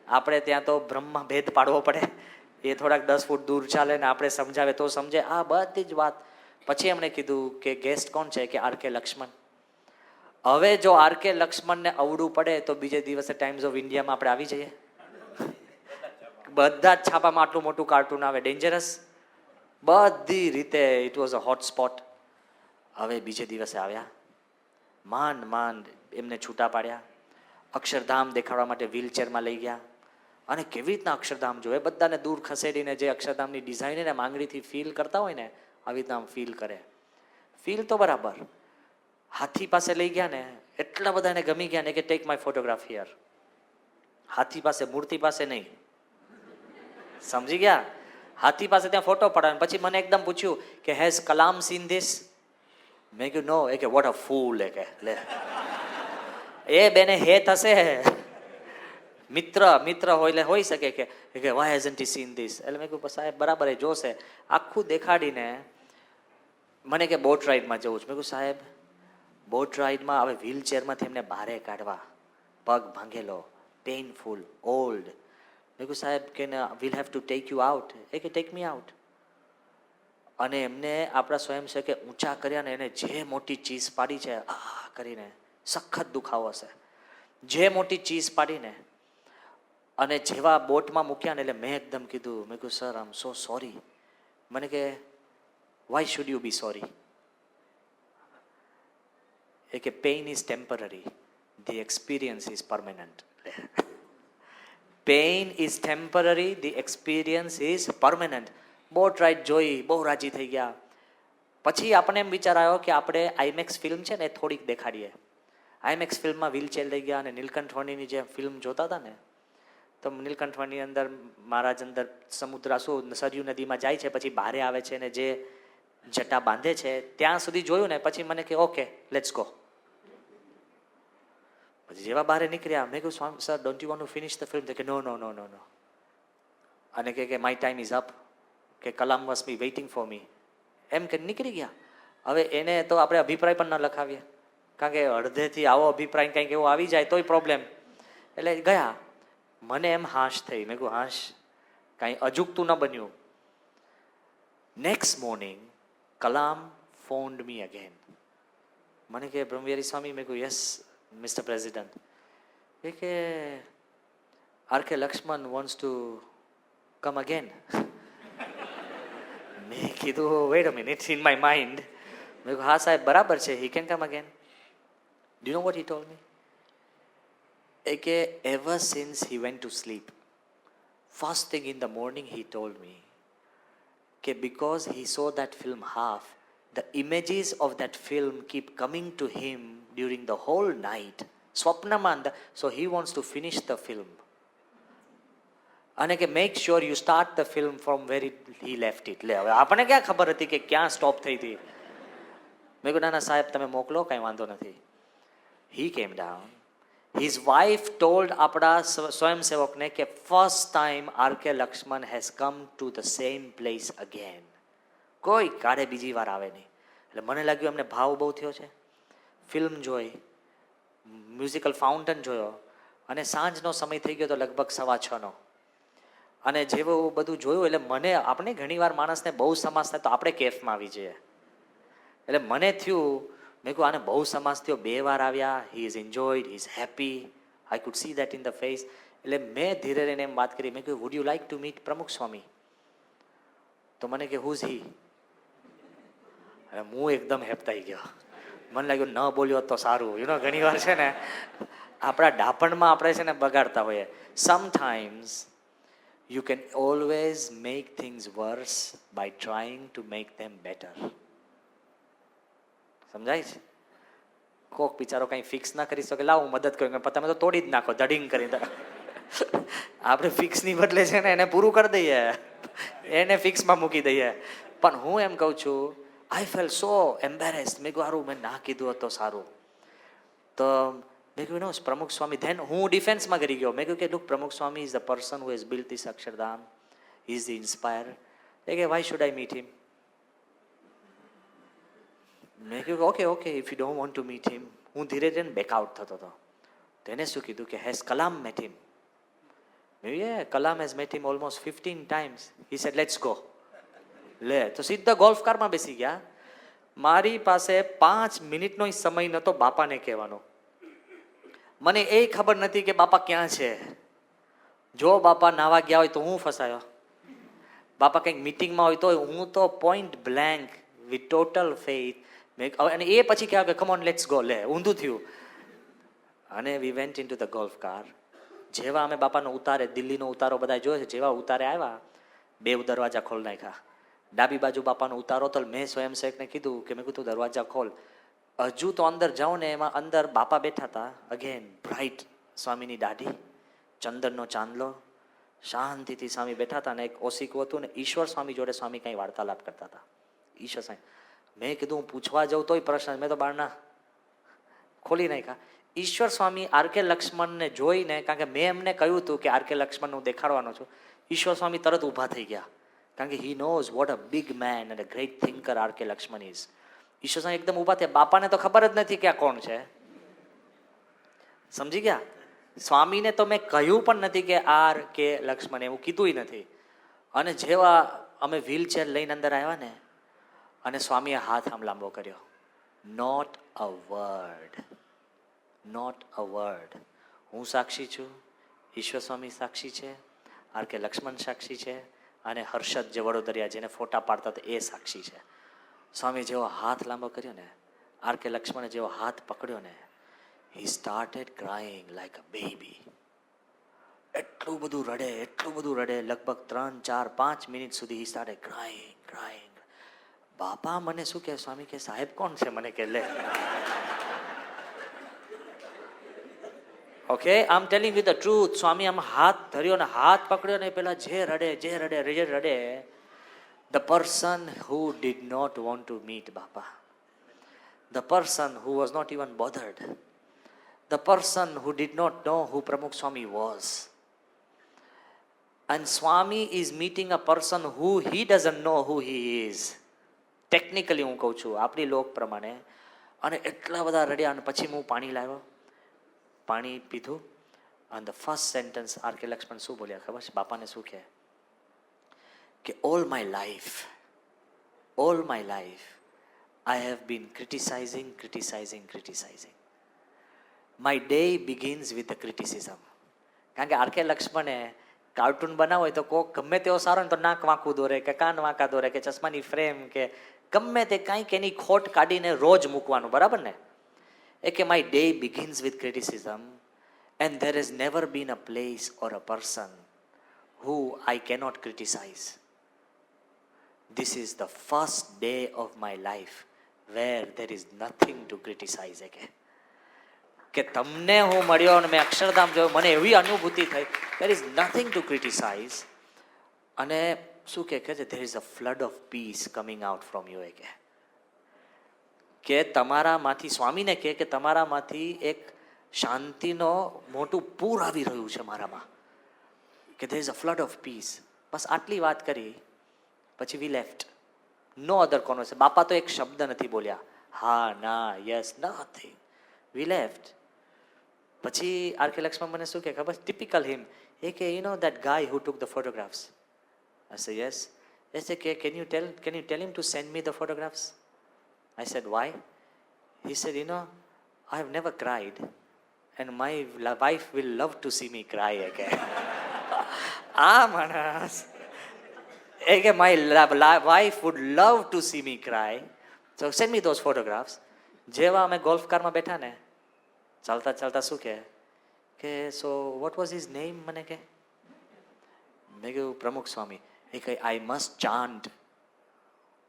આપણે ત્યાં તો બ્રહ્મમાં ભેદ પાડવો પડે. એ થોડાક 10 ફૂટ દૂર ચાલે ને આપણે સમજાવે તો સમજે. આ બધી જ વાત. પછી એમણે કીધું કે ગેસ્ટ કોણ છે? કે આર.કે. લક્ષ્મણ. હવે જો આર.કે. લક્ષ્મણને અવડું પડે તો બીજે દિવસે ટાઈમ્સ ઓફ ઇન્ડિયામાં આપણે આવી જઈએ. બધા જ છાપામાં આટલું મોટું કાર્ટૂન આવે, ડેન્જરસ. બધી રીતે it was a hot spot. હવે બીજે દિવસે આવ્યા, માંડ એમને છૂટા પાડ્યા, અક્ષરધામ દેખાડવા માટે વ્હીલચેરમાં લઈ ગયા. અને કેવી રીતના અક્ષરધામ જોવે, બધાને દૂર ખસેડીને જે અક્ષરધામની ડિઝાઇન એને આંગળીથી ફીલ કરતા હોય ને આવી રીતના આમ ફીલ કરે. ફીલ તો બરાબર. હાથી પાસે લઈ ગયા ને એટલા બધા એને ગમી ગયા ને કે ટેક માય ફોટોગ્રાફ હિયર. હાથી પાસે, મૂર્તિ પાસે નહીં, સમજી ગયા? હાથી પાસે ત્યાં ફોટો પડાવે. પછી મને એકદમ પૂછ્યું કે હેઝ કલામ સીન ધીસ? મેં કીધું નો. એ કે વોટ અ ફૂલ. એ કે લે એ બેને હે થશે મિત્ર હોય એટલે હોઈ શકે કે why hasn't he seen this. એટલે મેં કીધું સાહેબ બરાબર એ જોશે. આખું દેખાડીને મને કે બોટ રાઈડમાં જવું છે. મેં કીધું સાહેબ બોટ રાઈડમાં હવે વ્હીલચેરમાંથી એમને બહારે કાઢવા, પગ ભાંગેલો, પેઇનફુલ, ઓલ્ડ. મેં કહ્યું સાહેબ કે we'll have to take you out. એ કે ટેક મી આઉટ. અને એમને આપણા સ્વયંસેવકે ઊંચા કર્યા ને એને જે મોટી ચીઝ પાડી છે આ કરીને, સખત દુખાવો હશે, જે મોટી ચીઝ પાડીને અને જેવા બોટમાં મૂક્યા ને એટલે મેં એકદમ કીધું, મેં કહ્યું sir I am so sorry. મને કે why should you be sorry? એ કે pain is temporary, the experience is permanent. Pain is temporary, the experience is permanent. Boat ride જોઈ, બહુ રાજી થઈ ગયા. પછી આપણને એમ વિચાર આવ્યો કે આપણે આઈમેક્સ ફિલ્મ છે ને એ થોડીક દેખાડીએ. આઈમેક્સ ફિલ્મમાં વ્હીલચેર લઈ ગયા અને નીલકંઠ વર્ણીની જે ફિલ્મ જોતા હતા ને, તો નીલકંઠ વર્ણી અંદર મહારાજ અંદર સમુદ્ર શું સરયુ નદીમાં જાય છે, પછી બહારે આવે છે ને જે જટા બાંધે છે ત્યાં સુધી જોયું ને પછી મને કે ઓકે લેટ્સ ગો. પછી જેવા બહાર નીકળ્યા મેં કહ્યું Swami sir don't you want to finish the film? કે નો નો નો નો નો. અને કે માય ટાઈમ ઇઝ અપ, કે Kalam must be waiting for me, એમ કે નીકળી ગયા. હવે એને તો આપણે અભિપ્રાય પણ ન લખાવીએ, કારણ કે અડધેથી આવો અભિપ્રાય કંઈક એવો આવી જાય તોય પ્રોબ્લેમ. એટલે ગયા. મને એમ હાશ થઈ. મેં કહ્યું હાશ, કાંઈ અજુગતું ન બન્યું. નેક્સ્ટ મોર્નિંગ કલામ ફોન્ડ મી અગેન. મને કે બ્રહ્મવિહારી સ્વામી. મેં કહ્યું યસ મિસ્ટર પ્રેસિડન્ટ. એ કે R K. Laxman wants to come again. મેં કીધું wait a minute in my mind. મેં કહ્યું હા સાહેબ બરાબર છે, he can come again. Do know what he told me? એ કે ever since he went to sleep, first thing in the morning he told me કે because he saw that film half, the images of that film keep coming to him during the whole night. સ્વપ્નમાં, so he wants to finish the film. અને કે make sure you start the film from where he left it. લે હવે આપણને ક્યાં ખબર હતી કે ક્યાં સ્ટોપ થઈ હતી? મેં કહ્યું ના ના સાહેબ તમે મોકલો, કાંઈ વાંધો નથી. હી કેમ ડાઉન. હિઝ વાઇફ ટોલ્ડ આપણા સ્વયંસેવકને કે first time R K. Laxman has come to the same place again. કોઈ કાળે બીજી વાર આવે નહીં. એટલે મને લાગ્યું એમને ભાવ બહુ થયો છે. ફિલ્મ જોઈ, મ્યુઝિકલ ફાઉન્ટન જોયો, અને સાંજનો સમય થઈ ગયો તો લગભગ 6:15. અને જેવું બધું જોયું એટલે મને, આપણે ઘણીવાર માણસને બહુ સમાસ થાય તો આપણે કેફમાં આવી જઈએ. એટલે મને થયું, મેં કહ્યું આને બહુ સમાસ થયો, 2 વાર આવ્યા, he is enjoyed, he is happy, I could see that in the face. એટલે મેં ધીરે રહીને એમ વાત કરી. મેં કહ્યું would you like to meet પ્રમુખ સ્વામી? તો મને કે હુઝ હી? અને હું એકદમ હેપતાઈ ગયો. મને લાગ્યું ન બોલ્યો તો સારું. ઘણી વાર છે ને આપણા ડાપણમાં આપણે છે ને બગાડતા હોઈએ. Sometimes you can always make things worse by trying to make them better. સમજાય છે? કોક બિચારો કંઈ ફિક્સ ના કરી શકે, લાવ હું મદદ કરું, તમે તો તોડી જ નાખો ધડીંગ કરી. આપણે ફિક્સની બદલે છે ને એને પૂરું કરી દઈએ, એને ફિક્સમાં મૂકી દઈએ. પણ હું એમ કહું છું, આઈ ફેલ સો એમ્બેરેસ્ડ. મેં કહ્યું મેં ના કીધું હતું સારું. તો મેં કહ્યું નો પ્રમુખ સ્વામી. ધેન હું ડિફેન્સમાં કરી ગયો. મેં કહ્યું કે look Pramukh Swami is the person who has built this Akshardham, he is the inspire. એ કે why should I meet him? મેં કહ્યું okay okay if you don't want to meet him. હું ધીરે ધીરે બેકઆઉટ થતો હતો. તો એને શું કીધું કે હેઝ કલામ મેટ હિમ? મેં કહ્યું Kalam has mat him almost 15 times. He said let's go. લે તો સીધા ગોલ્ફ કારમાં બેસી ગયા. મારી પાસે 5 મિનિટનો સમય નહોતો બાપાને કહેવાનો. મને એ ખબર નથી કે બાપા ક્યાં છે. જો બાપા નાવા ગયા હોય તો હું ફસાયો, બાપા કંઈક મિટિંગમાં હોય તો હું તો point blank with total faith. અને એ પછી કહેવાય કે કમ ઓન લેટ્સ ગો. લે ઊંધું થયું. અને we went in to the golf car. જેવા અમે બાપાનો ઉતારે, દિલ્હીનો ઉતારો બધા જોયો છે, જેવા ઉતારે આવ્યા, 2 દરવાજા ખોલ નાખ્યા. ડાબી બાજુ બાપાનો ઉતારો તો મેં સ્વયંસેવકને કીધું કે મેં કીધું દરવાજા ખોલ. હજુ તો અંદર જાઉં ને એમાં અંદર બાપા બેઠા હતા. અગેન બ્રાઇટ સ્વામીની દાઢી, ચંદનનો ચાંદલો, શાંતિથી સ્વામી બેઠા હતા. અને એક ઓશિકું હતું ને ઈશ્વર સ્વામી જોડે સ્વામી કંઈ વાર્તાલાપ કરતા હતા. ઈશ્વર સ્વામી, મેં કીધું હું પૂછવા જાઉં તોય પ્રશ્ન, મેં તો બારના ખોલી નાખ્યા. ઈશ્વર સ્વામી આર.કે. લક્ષ્મણને જોઈને, કારણ કે મેં એમને કહ્યું હતું કે આર.કે. લક્ષ્મણને હું દેખાડવાનો છું, ઈશ્વર સ્વામી તરત ઊભા થઈ ગયા. કારણ કે he knows what a big man and a great thinker R K. Laxman is. ઈશ્વર સ્વામી એકદમ ઊભા થયા. બાપાને તો ખબર જ નથી કે આ કોણ છે. સમજી ગયા? સ્વામીને તો મેં કહ્યું પણ નથી કે આર.કે. લક્ષ્મણ, એવું કીધું નથી. અને જેવા અમે વ્હીલચેર લઈને અંદર આવ્યા ને, અને સ્વામીએ હાથ આમ લાંબો કર્યો. Not a word, not a word. હું સાક્ષી છું, ઈશ્વર સ્વામી સાક્ષી છે, આર.કે. લક્ષ્મણ સાક્ષી છે, અને હર્ષદ જે વડોદરિયા જેને ફોટા પાડતા હતા એ સાક્ષી છે. સ્વામી જેવો હાથ લાંબો કર્યો ને, આર.કે. લક્ષ્મણે જેવો હાથ પકડ્યો ને, he started crying like a baby. એટલું બધું રડે, એટલું બધું રડે, લગભગ 3, 4, 5 મિનિટ સુધી he started crying, crying. બાપા મને શું કહે, સ્વામી કે સાહેબ કોણ છે, મને કે લે. Okay, I am telling with the truth. Swami આમ હાથ ધર્યો ને હાથ પકડ્યો ને, પેલા જે રડે, the person who did not want to meet Bapa, the person who was not even bothered, the person who did not know who Pramukh Swami was. And Swami is meeting a person who he doesn't know who he is. Technically હું કહું છું, આપણી લોક પ્રમાણે. અને એટલા બધા રડ્યા. અને પછી હું પાણી લાવ્યો, પાણી પીધું. અને the first sentence R K. Laxman શું બોલ્યા ખબર છે? બાપાને શું કહે કે all my life I have been criticising. My day begins with the criticism. કારણ કે આર.કે. લક્ષ્મણે કાર્ટૂન બનાવો હોય તો કોક ગમે તેવો સારો ને તો નાક વાંકું દોરે કે કાન વાંકા દોરે કે ચશ્માની ફ્રેમ કે ગમે તે કાંઈક એની ખોટ કાઢીને રોજ મૂકવાનું, બરાબર ને? એ કે my day begins with criticism and there is never been a place or a person who I cannot criticise. This is the first day of my life where there is nothing to criticise. કે તમને હું મળ્યો અને મેં અક્ષરધામ જોયો, મને એવી અનુભૂતિ થઈ, there is nothing to criticize. અને શું કહે છે, there is a flood of peace coming out from you. કે તમારામાંથી, સ્વામીને કહે કે તમારામાંથી એક શાંતિનો મોટું પૂર આવી રહ્યું છે મારામાં, કે there is a flood of peace. બસ આટલી વાત કરી પછી we left. No other conversation. બાપા તો એક શબ્દ નથી બોલ્યા, હા ના યસ nothing. We left. પછી આર.કે. લક્ષ્મણ મને શું કે ખબર? Typical him. એ કે you know that guy who took the photographs? I say yes. એ સે કે can you tell him to send me the photographs? I said why? He said you know I have never cried and my wife will love to see me cry. કે આ માણસ એ કે my wife wood love to see me cry, so send me those photographs. જેવા અમે golf કારમાં બેઠા ને, ચાલતા શું કે so what was his name? મને કે મેં કહ્યું પ્રમુખ સ્વામી. એ કહે I must chant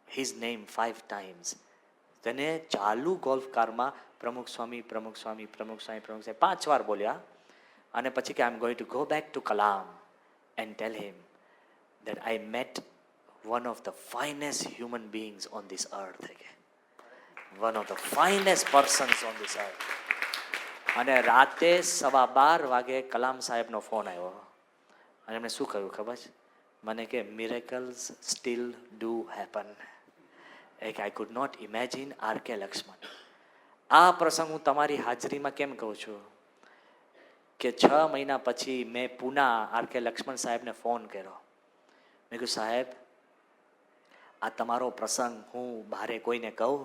his name 5 times. તેને ચાલુ ગોલ્ફ કારમાં પ્રમુખ સ્વામી 5 વાર બોલ્યા. અને પછી કે I am going to go back to Kalam and tell him that I met one of the finest human beings on this earth. One of the finest persons on this earth. અને રાતે 12:15 વાગે કલામ સાહેબનો ફોન આવ્યો. અને એમણે શું કહ્યું ખબર છે મને? કે miracles still do happen. I could not imagine R K. Laxman. આ પ્રસંગ હું તમારી હાજરીમાં કેમ કહું છું કે 6 મહિના પછી મેં પુના આર.કે. લક્ષ્મણ સાહેબને ફોન કર્યો. મેં કહ્યું સાહેબ, આ તમારો પ્રસંગ હું બહારે કોઈને કહું?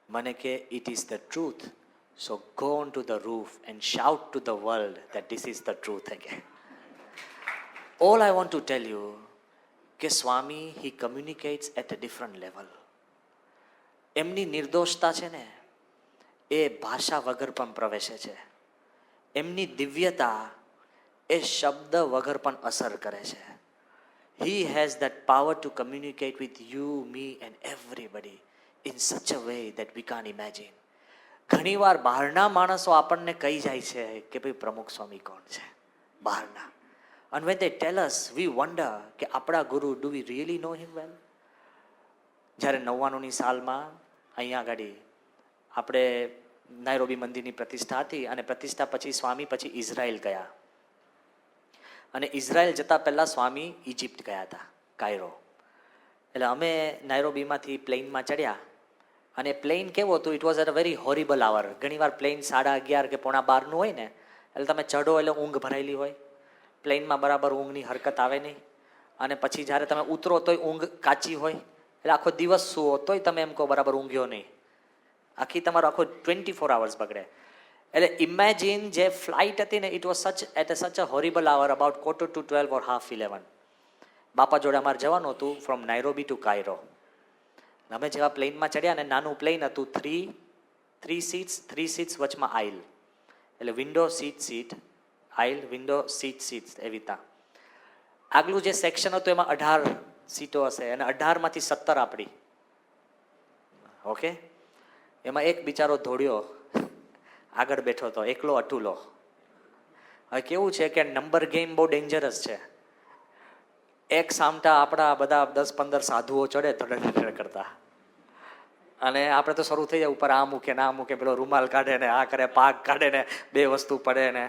મને કે it is the truth, so go on to the roof and shout to the world that this is the truth again. All I want to tell you કે સ્વામી he communicates at a different level. એમની નિર્દોષતા છે ને એ ભાષા વગર પણ પ્રવેશે છે. એમની દિવ્યતા એ શબ્દ વગર પણ અસર કરે છે. He has that power to communicate with you, me and everybody in such a way that we can't imagine. ઘણીવાર બહારના માણસો આપણને કહી જાય છે કે ભાઈ પ્રમુખ સ્વામી કોણ છે બહારના. And when they tell us, we wonder કે આપણા ગુરુ, do we really know him well? જ્યારે 99ની સાલમાં અહીંયા આગળ આપણે નાયરોબી મંદિરની પ્રતિષ્ઠા હતી અને પ્રતિષ્ઠા પછી સ્વામી પછી ઇઝરાયલ ગયા અને ઇઝરાયલ જતાં પહેલાં સ્વામી ઇજિપ્ત ગયા હતા, કાયરો. એટલે અમે નાયરોબીમાંથી પ્લેનમાં ચડ્યા અને પ્લેન કેવો હતું, it was at a very horrible hour. ઘણીવાર પ્લેન 11:30 કે 11:15 હોય ને, એટલે તમે ચઢો એટલે ઊંઘ ભરાયેલી હોય, પ્લેનમાં બરાબર ઊંઘની હરકત આવે નહીં. અને પછી જ્યારે તમે ઉતરો તોય ઊંઘ કાચી હોય, એટલે આખો દિવસ સૂવો તોય તમે એમ કહો બરાબર ઊંઘ્યો નહીં, આખી તમારો આખો 24 hours બગડે. એટલે ઇમેજિન જે ફ્લાઇટ હતી ને, it was such a horrible hour, about 11:45 or 11:30. બાપા જોડે અમારે જવાનું હતું ફ્રોમ નાયરોબી ટુ કાયરો. અમે જેવા પ્લેનમાં ચડ્યા ને, નાનું પ્લેન હતું, થ્રી સીટ્સ વચમાં આઇલ, એટલે window seat isle, window seat એવી રીતના. આગલું જે સેક્શન હતું એમાં 18 સીટો હશે અને 18માંથી 17 આપણી. ઓકે, એમાં એક બિચારો ધોળ્યો આગળ બેઠો હતો, એકલો અટુલો. હવે કેવું છે કે નંબર ગેમ બહુ ડેન્જરસ છે. એક સામટા આપણા બધા 10-15 સાધુઓ ચડે ધડ કરતા, અને આપણે તો શરૂ થઈ જાય ઉપર આ મૂકે ના મૂકે, પેલો રૂમાલ કાઢે ને આ કરે, પાક કાઢે ને 2 વસ્તુ પડે ને,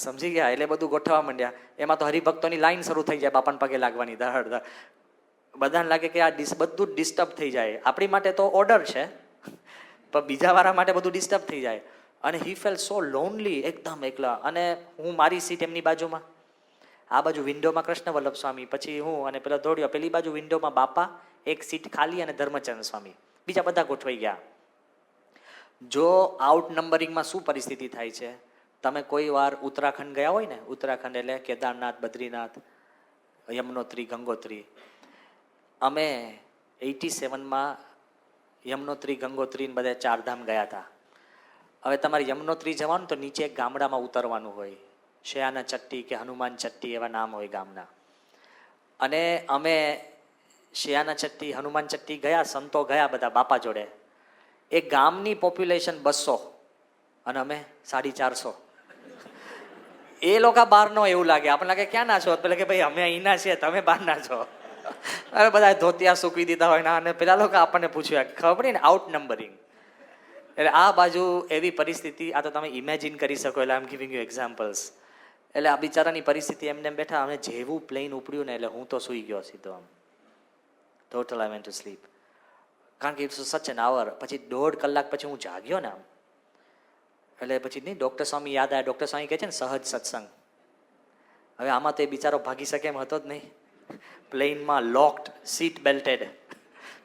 સમજી ગયા? એટલે બધું ગોઠવવા માંડ્યા. એમાં તો હરિભક્તોની લાઈન શરૂ થઈ જાય બાપાને પગે લાગવાની, ધડ. બધાને લાગે કે આ બધું જ ડિસ્ટર્બ થઈ જાય. આપણી માટે તો ઓર્ડર છે, પણ બીજા વાળા માટે બધું ડિસ્ટર્બ થઈ જાય. અને હી ફેલ સો લોનલી, એકદમ એકલા. અને હું મારી સીટ એમની બાજુમાં, આ બાજુ વિન્ડોમાં કૃષ્ણ વલ્લભ સ્વામી, પછી હું અને પેલો દોડ્યો, પેલી બાજુ વિન્ડોમાં બાપા, એક સીટ ખાલી અને ધર્મચંદ સ્વામી, બીજા બધા ગોઠવાઈ ગયા. જો આઉટ નંબરિંગમાં શું પરિસ્થિતિ થાય છે, તમે કોઈ વાર ઉત્તરાખંડ ગયા હોય ને, ઉત્તરાખંડ એટલે કેદારનાથ, બદ્રીનાથ, યમનોત્રી, ગંગોત્રી. અમે 87માં યમનોત્રી, ગંગોત્રી ને બધા 4 ધામ ગયા હતા. હવે તમારે યમનોત્રી જવાનું તો નીચે એક ગામડામાં ઉતરવાનું હોય, શયાના ચટ્ટી કે હનુમાન ચટ્ટી એવા નામ હોય ગામના. અને અમે શયાના ચટ્ટી, હનુમાન ચટ્ટી ગયા, સંતો ગયા બધા બાપા જોડે. એ ગામની પોપ્યુલેશન 200 અને અમે 450. એ લોકો બહારનો એવું લાગે, આપણને લાગે ક્યાં ના છો, પેલા કે ભાઈ અમે અહીંના છીએ, તમે બહારના છો. અરે બધા ધોતિયા સૂકવી દીધા હોય ના, અને પેલા લોકો આપણને પૂછ્યું, ખબર ને આઉટ નંબરિંગ. એટલે આ બાજુ એવી પરિસ્થિતિ, આ તો તમે ઇમેજિન કરી શકો. એટલે I am giving you examples. એટલે આ બિચારાની પરિસ્થિતિ એમને બેઠા, અમે જેવું પ્લેન ઉપડ્યું ને, એટલે હું તો સૂઈ ગયો સીધો, આમ total I went to slip. કારણ કે ઇટ્સ સચ એન આવર. પછી 1.5 કલાક પછી હું જાગ્યો ને આમ, એટલે પછી નહીં, ડૉક્ટર સ્વામી યાદ આવ્યા. ડૉક્ટર સ્વામી કહે છે ને સહજ સત્સંગ. હવે આમાં તો એ બિચારો ભાગી શકે એમ હતો જ નહીં. પ્લેનમાં લોકડ, સીટ બેલ્ટેડ,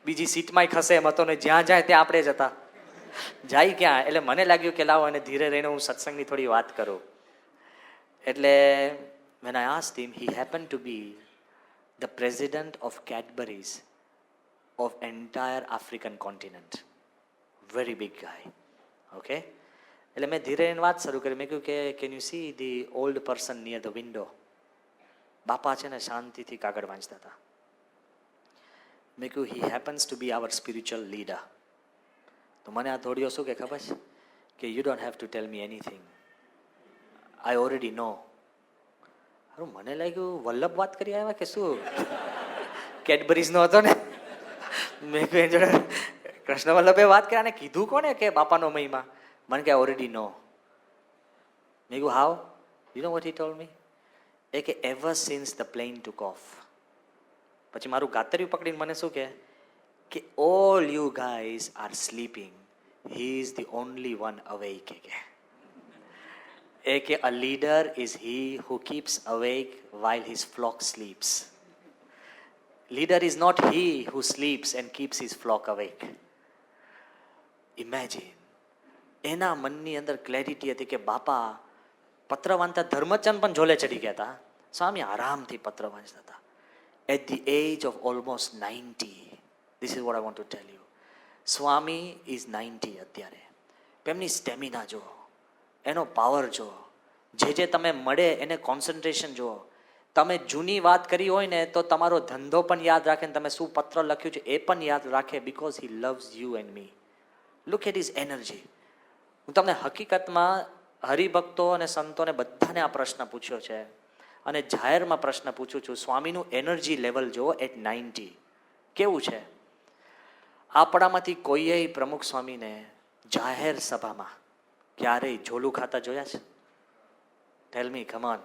બીજી સીટમાંય ખસે એમ હતો ને, જ્યાં જાય ત્યાં આપણે જતા, જાય ક્યાં. એટલે મને લાગ્યું કે લાવો અને ધીરે રહીને હું સત્સંગની થોડી વાત કરું. એટલે when I asked him, he happened to be the president of Cadbury's of entire African continent. Very big guy. Okay? એટલે મેં ધીરે રહીને વાત શરૂ કરી. મેં કહ્યું કે can you see the old person near the window. Bapa છે ને શાંતિથી કાગળ વાંચતા હતા. મેં કહ્યું he happens to be our spiritual leader. તો મને આ થોડીઓ શું કે ખબર છે કે you don't have to tell me anything, I already know. હારું, મને લાગ્યું વલ્લભ વાત કરી આવ્યા કે શું, કેડબરીઝનો હતો ને. મેં કહ્યું જોડે કૃષ્ણ વલ્લભે વાત કરી, અને કીધું કોને કે બાપાનો મહિમા. મને કે ઓલરેડી નો. મેં કહ્યું how, you know what he told me, એ કે ever since the plane took off. પછી મારું ગાતર્યું પકડીને મને શું કે all you guys are sleeping, he is the only one awake. એ કે a leader is he who keeps awake while his flock sleeps. Leader is not he who sleeps and keeps his flock awake. Imagine. એના મનની અંદર clarity હતી કે બાપા પત્ર વાંચતા, ધર્મચંદ પણ ઝોલે ચડી ગયા હતા, સ્વામી આરામથી પત્ર વાંચતા હતા. At the age of almost 90, this is what I want to tell you. Swami is 90 અત્યારે. એમની સ્ટેમિના જો, એનો પાવર જુઓ, જે તમે મળે એને કોન્સન્ટ્રેશન જુઓ. તમે જૂની વાત કરી હોય ને તો તમારો ધંધો પણ યાદ રાખે ને તમે શું પત્ર લખ્યું છે એ પણ યાદ રાખે, because he loves you and me. Look at his energy. હું તમને હકીકતમાં હરિભક્તો અને સંતોને બધાને આ પ્રશ્ન પૂછ્યો છે અને જાહેરમાં પ્રશ્ન પૂછું છું, સ્વામીનું એનર્જી લેવલ જુઓ એટ 90 કેવું છે. આપણામાંથી કોઈએ પ્રમુખ સ્વામીને જાહેર સભામાં ક્યારેય ઝોલું ખાતા જોયા છે? Tell me, come on.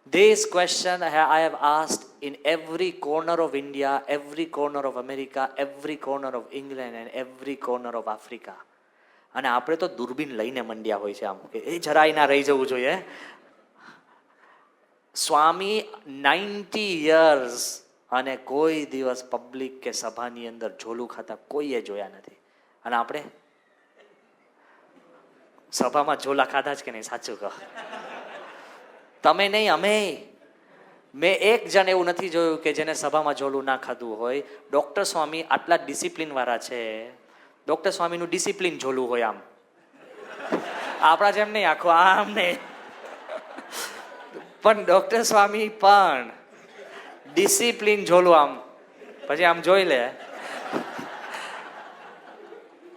This question I have asked in every corner of India, every corner of America, every corner of England and every corner of Africa. અને આપણે તો દૂરબીન લઈને મંડ્યા હોય છે આમ કે એ જરાય ના રહી જવું જોઈએ. સ્વામી 90 years અને કોઈ દિવસ પબ્લિક કે સભાની અંદર ઝોલું ખાતા કોઈએ જોયા નથી. અને આપણે સભામાં ઝોલા ખાધા જ કે નહીં? સાચું કહો. તમે નહીં, અમે. મેં એક જણ એવું નથી જોયું કે જેને સભામાં ઝોલું ના ખાધું હોય. ડૉક્ટર સ્વામી આટલા ડિસિપ્લિન વાળા છે. ડૉક્ટર સ્વામીનું ડિસિપ્લિન ઝોલું હોય આમ, આપણા જેમ નહીં આખું આમ નહીં, પણ ડૉક્ટર સ્વામી પણ ડિસિપ્લિન ઝોલું આમ. પછી આમ જોઈ લે.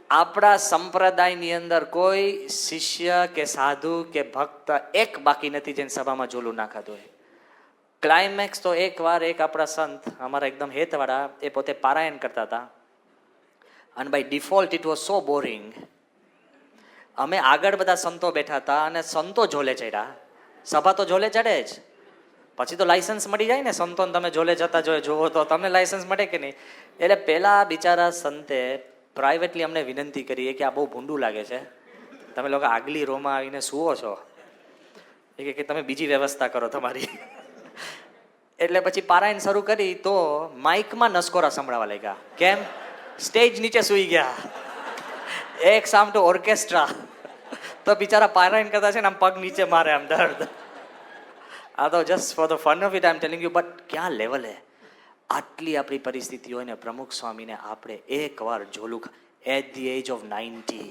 આપણા સંપ્રદાયની અંદર કોઈ શિષ્ય કે સાધુ કે ભક્ત એક બાકી નથી જેને સભામાં ઝોલું ના ખાધું હોય. ક્લાઇમેક્સ તો એકવાર એક આપણા સંત, અમારા એકદમ હેતવાળા, એ પોતે પારાયણ કરતા હતા અને by default it was so boring. અમે આગળ બધા સંતો બેઠા હતા અને સંતો ઝોલે ચડ્યા. સભા તો ઝોલે ચડે જ, પછી તો લાયસન્સ મળી જાય ને. સંતોને તમે ઝોલે જતા જોવો તો તમને લાયસન્સ મળે કે નહીં? એટલે પેલા બિચારા સંતે પ્રાઇવેટલી અમને વિનંતી કરીએ કે આ બહુ ભૂંડું લાગે છે, તમે લોકો આગલી રોમાં આવીને સૂવો છો, એ કે તમે બીજી વ્યવસ્થા કરો તમારી. એટલે પછી પારાયણ શરૂ કરી તો માઇકમાં નસકોરા સંભળાવા લાગ્યા. કેમ? સ્ટેજ નીચે સૂઈ ગયા. એક સામટો ઓર્કેસ્ટ્રા, તો બિચારા પારાયણ કરતા છે ને આમ પગ નીચે મારે, આમ દર્દ. આ તો just for the fun of it I am telling you. But ક્યાં લેવલે આટલી આપણી પરિસ્થિતિ હોય ને પ્રમુખ સ્વામીને આપણે એકવાર ઝોલું at the age of 90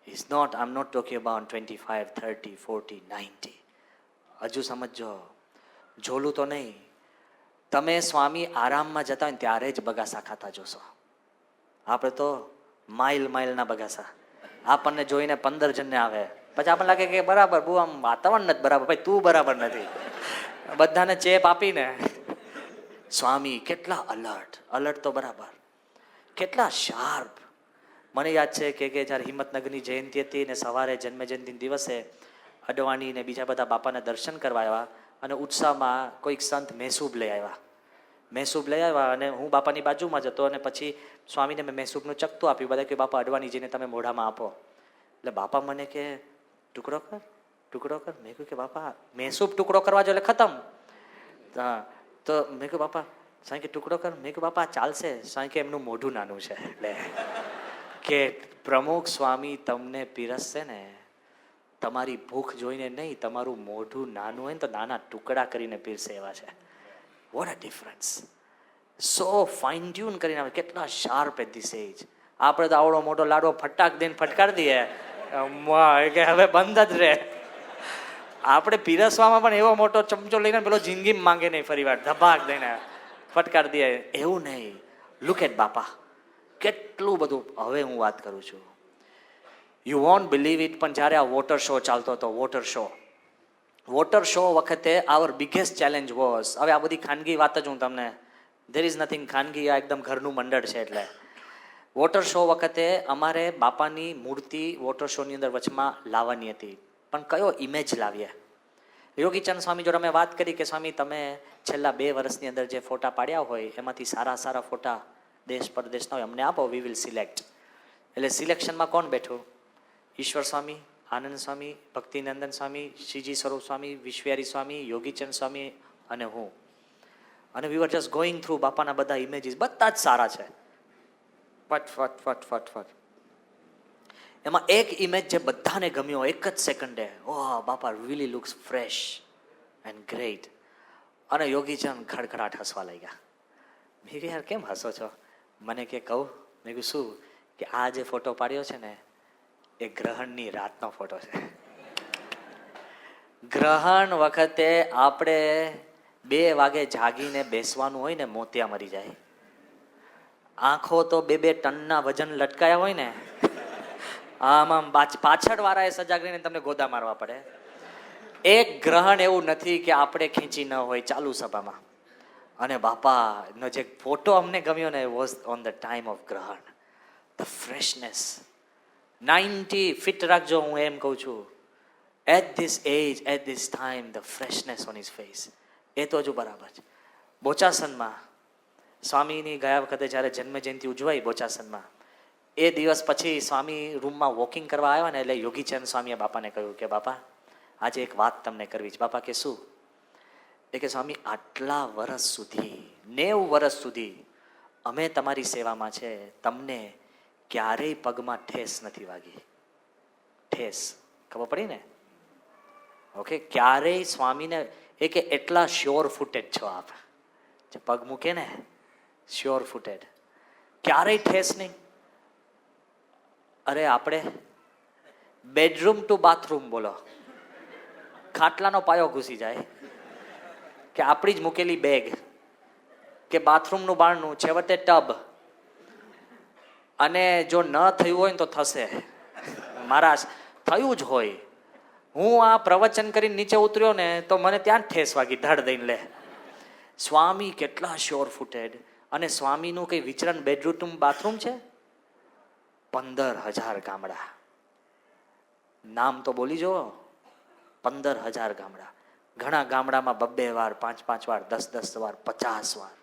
is not, I am not talking about 25, 30, 40, 90. હજુ સમજો, ઝોલું તો નહીં, તમે સ્વામી આરામમાં જતા હોય ને ત્યારે જ બગાસા ખાતા જોશો. આપણે તો માઇલના બગાસા આપણને જોઈને 15 જણને આવે, પછી આપણને લાગે કે બરાબર બહુ આમ વાતાવરણ નથી બરાબર, ભાઈ તું બરાબર નથી, બધાને ચેપ આપીને. સ્વામી કેટલા અલર્ટ તો બરાબર, કેટલા શાર્પ. મને યાદ છે કે જ્યારે હિંમતનગરની જયંતિ હતી ને સવારે જન્મજયંતિ દિવસે અડવાણી ને બીજા બધા બાપાના દર્શન કરવા આવ્યા અને ઉત્સાહમાં કોઈક સંત મહેસૂબ લઈ આવ્યા અને હું બાપાની બાજુમાં જતો અને પછી સ્વામીને મેં મહેસૂબનું ચકતું આપ્યું. બધા કે બાપા અડવાણીજીને તમે મોઢામાં આપો. એટલે બાપા મને કે ટુકડો કર. મેં કહ્યું કે બાપા મહેસૂબ ટુકડો કરવા જો એટલે ખતમ. હા, તો મેં કહ્યું બાપા, સાંઈ કે ટુકડો કર. મેં કહ્યું બાપા ચાલશે. સાંઈ કે એમનું મોઢું નાનું છે. એટલે કે પ્રમુખ સ્વામી તમને પીરસશે ને તમારી ભૂખ જોઈને નહીં, તમારું મોઢું નાનું હોય ને તો નાના ટુકડા કરીને પીરસે એવા છે. What a difference. So fine tune કરીને આવે, કેટલા શાર્પ એટ ધીસ એજ. આપણે તો આવડો મોટો લાડવો ફટાક દઈને ફટકાર દઈએ કે હવે બંધ જ રહે. આપણે પીરસવામાં પણ એવો મોટો ચમચો લઈને પેલો જિંદગી માંગે નહીં, ફરી વાર ધબાક દઈને ફટકાર દે. એવું નહીં. લુક એટ બાપા, કેટલું બધું. હવે હું વાત કરું છું, યુ વોન્ટ બિલીવ ઇટ, પણ જ્યારે આ વોટર શો ચાલતો હતો, વોટર શો વખતે આવર બિગેસ્ટ ચેલેન્જ વોઝ, હવે આ બધી ખાનગી વાત જ હું તમને, ધેર ઇઝ નથિંગ ખાનગી, આ એકદમ ઘરનું મંડળ છે. એટલે વોટર શો વખતે અમારે બાપાની મૂર્તિ વોટર શોની અંદર વચમાં લાવવાની હતી, પણ કયો ઇમેજ લાવીએ? યોગીચંદ સ્વામી જોડે અમે વાત કરી કે સ્વામી તમે છેલ્લા 2 વર્ષની અંદર જે ફોટા પાડ્યા હોય એમાંથી સારા ફોટા દેશ પરદેશના હોય અમને આપો, વી વિલ સિલેક્ટ. એટલે સિલેક્શનમાં કોણ બેઠું? ઈશ્વર સ્વામી, આનંદ સ્વામી, ભક્તિનંદન સ્વામી, શ્રીજી સ્વરૂપ સ્વામી, વિશ્વયારી સ્વામી, યોગીચંદ સ્વામી અને હું. અને વી વર જસ્ટ ગોઈંગ થ્રુ બાપાના બધા ઇમેજીસ, બધા જ સારા છે. ફટ. એમાં એક ઇમેજ જે બધાને ગમ્યો એક જ સેકન્ડે, ઓહ બાપા really looks fresh and great. અને યોગીચંદ ખડખડાટ હસવા લાગ્યા. મેં કહ્યું યાર કેમ હસો છો? મને કે કહું. મેં કહ્યું શું? કે આ જે ફોટો પાડ્યો છે ને એ ગ્રહણની રાતનો ફોટો છે. ગ્રહણ વખતે આપણે 2 વાગે જાગીને બેસવાનું હોય ને, મોતિયા મરી જાય. આંખો તો 2 ટનના વજન લટકાયા હોય ને, આમ પાછળ વાળાએ સજાગ રહીને તમને ગોદા મારવા પડે. એક ગ્રહણ એવું નથી કે આપણે ખેંચી ન હોય ચાલુ સભામાં. અને બાપાનો જે ફોટો અમને ગમ્યો ને, was on the time of ગ્રહણ. ધ ફ્રેશનેસ 90 ફિટ રાખજો, હું એમ કહું છું. At this age, at this time, the freshness on his face. એ તો હજુ બરાબર છે. બોચાસનમાં સ્વામીની ગયા વખતે જ્યારે જન્મ જયંતિ ઉજવાઈ બોચાસનમાં, એ દિવસ પછી સ્વામી રૂમમાં વોકિંગ કરવા આવ્યા ને, એટલે યોગીચંદ સ્વામીએ બાપાને કહ્યું કે બાપા, આજે એક વાત તમને કરવી છે. બાપા કે શું? એ કે સ્વામી, આટલા વર્ષ સુધી, 90 વર્ષ સુધી અમે તમારી સેવામાં છે, તમને ક્યારેય પગમાં ઠેસ નથી વાગી. ઠેસ ખબર પડી ને? ઓકે, ક્યારેય સ્વામીને એ કે એટલા શ્યોર ફૂટેડ છો આપ, જે પગ મૂકે ને શ્યોર ફૂટેડ, ક્યારેય ઠેસ નહીં. અરે આપણે બેડરૂમ ટુ બાથરૂમ બોલો, ખાટલાનો પાયો ઘૂસી જાય કે આપણી જ મૂકેલી બેગ, કે બાથરૂમનું બારણું, છેવટે ટબ. અને જો ન થયું હોય ને તો થશે, મારા થયું જ હોય. હું આ પ્રવચન કરીને નીચે ઉતર્યો ને તો મને ત્યાં જ ઠેસ વાગી, ધડ દઈને લે. સ્વામી કેટલા શ્યોર ફૂટેડ. અને સ્વામીનું કઈ વિચરણ બેડરૂમ બાથરૂમ છે? 15,000 ગામડા. નામ તો બોલી જો, 15,000 ગામડા. ઘણા ગામડામાં 2 વાર, 5 વાર, 10 વાર, 50 વાર.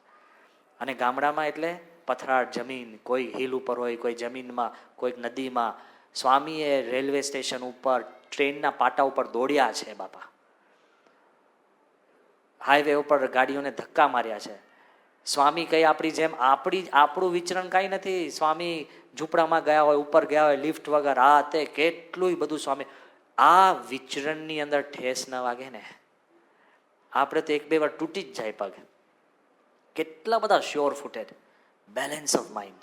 અને ગામડામાં એટલે પથરાળ જમીન, કોઈ હિલ ઉપર હોય, કોઈ જમીનમાં, કોઈક નદીમાં. સ્વામીએ રેલવે સ્ટેશન ઉપર, ટ્રેનના પાટા ઉપર દોડ્યા છે બાપા. હાઈવે ઉપર ગાડીઓને ધક્કા માર્યા છે. સ્વામી કઈ આપણી જેમ આપણું વિચરણ કાંઈ નથી. સ્વામી ઝૂંપડામાં ગયા હોય, ઉપર ગયા હોય, લિફ્ટ વગર, આ તે કેટલું બધું સ્વામી. આ વિચરણની અંદર ઠેસ ન વાગે ને, આપણે તો 1-2 વાર તૂટી જ જાય પગ. કેટલા બધા sure footed, balance of mind,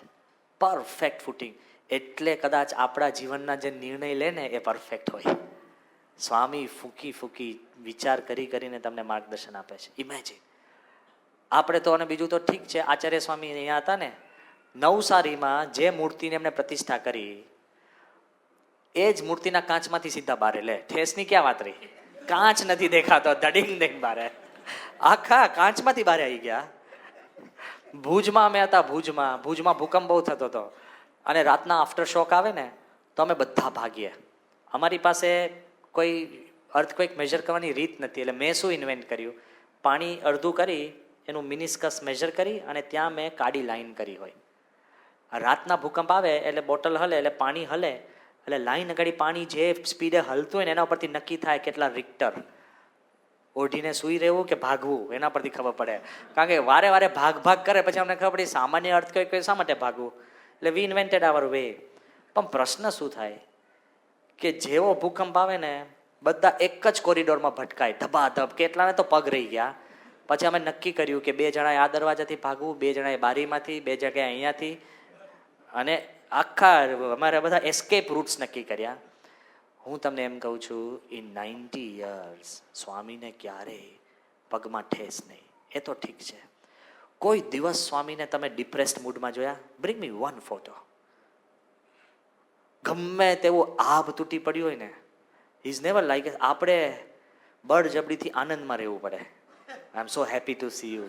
perfect footing. એટલે કદાચ આપણા જીવનના જે નિર્ણય લે ને એ પરફેક્ટ હોય. સ્વામી ફૂકી વિચાર કરીને તમને માર્ગદર્શન આપે છે. ઇમેજિન આપણે તો, અને બીજું તો ઠીક છે, આચાર્ય સ્વામી અહીંયા હતા ને, નવસારીમાં જે મૂર્તિને એમને પ્રતિષ્ઠા કરી, એ જ મૂર્તિના કાચમાંથી સીધા બારે લે. ઠેસની ક્યાં વાત રહી? કાચ નથી દેખાતો, ધડીંગ દઈને બારે, આખા કાચમાંથી બારે આવી ગયા. ભુજમાં અમે હતા, ભુજમાં ભૂકંપ બહુ થતો હતો, અને રાતના આફ્ટર શોક આવે ને તો અમે બધા ભાગીએ. અમારી પાસે કોઈ અર્થક્વેક મેજર કરવાની રીત નથી, એટલે મેં શું ઇન્વેન્ટ કર્યું, પાણી અડધું કરી એનું મિનિસ્કસ મેજર કરી, અને ત્યાં મેં કાળી લાઈન કરી હોય. રાતના ભૂકંપ આવે એટલે બોટલ હલે, એટલે પાણી હલે, એટલે લાઈન આગળ પાણી જે સ્પીડે હલતું હોય ને એના પરથી નક્કી થાય કેટલા રિક્ટર. ઓઢીને સૂઈ રહેવું કે ભાગવું, એના પરથી ખબર પડે. કારણ કે વારે વારે ભાગ કરે, પછી અમને ખબર પડી સામાન્ય અર્થક્વેક શા માટે ભાગવું. એટલે વી ઇન્વેન્ટેડ આવર વે. પણ પ્રશ્ન શું થાય કે જેવો ભૂકંપ આવે ને, બધા એક જ કોરિડોરમાં ભટકાય, ધબાધબ. કેટલાને તો પગ રહી ગયા. પછી અમે નક્કી કર્યું કે 2 જણાએ આ દરવાજાથી ભાગવું, 2 જણાએ બારીમાંથી, 2 જગ્યાએ અહીંયાથી. અને આખા અમારે બધા એસ્કેપ રૂટ્સ નક્કી કર્યા. હું તમને એમ કહું છું, ઇન 90 યર્સ સ્વામીને ક્યારેય પગમાં ઠેસ નહીં. એ તો ઠીક છે. કોઈ દિવસ સ્વામીને તમે ડિપ્રેસ્ડ મૂડમાં જોયા? Bring me one photo. ગમે તેવું આભ તૂટી પડ્યું હોય ને, ઇઝ નેવર લાઈક. આપણે બળજબરીથી આનંદમાં રહેવું પડે. I am so happy to see you.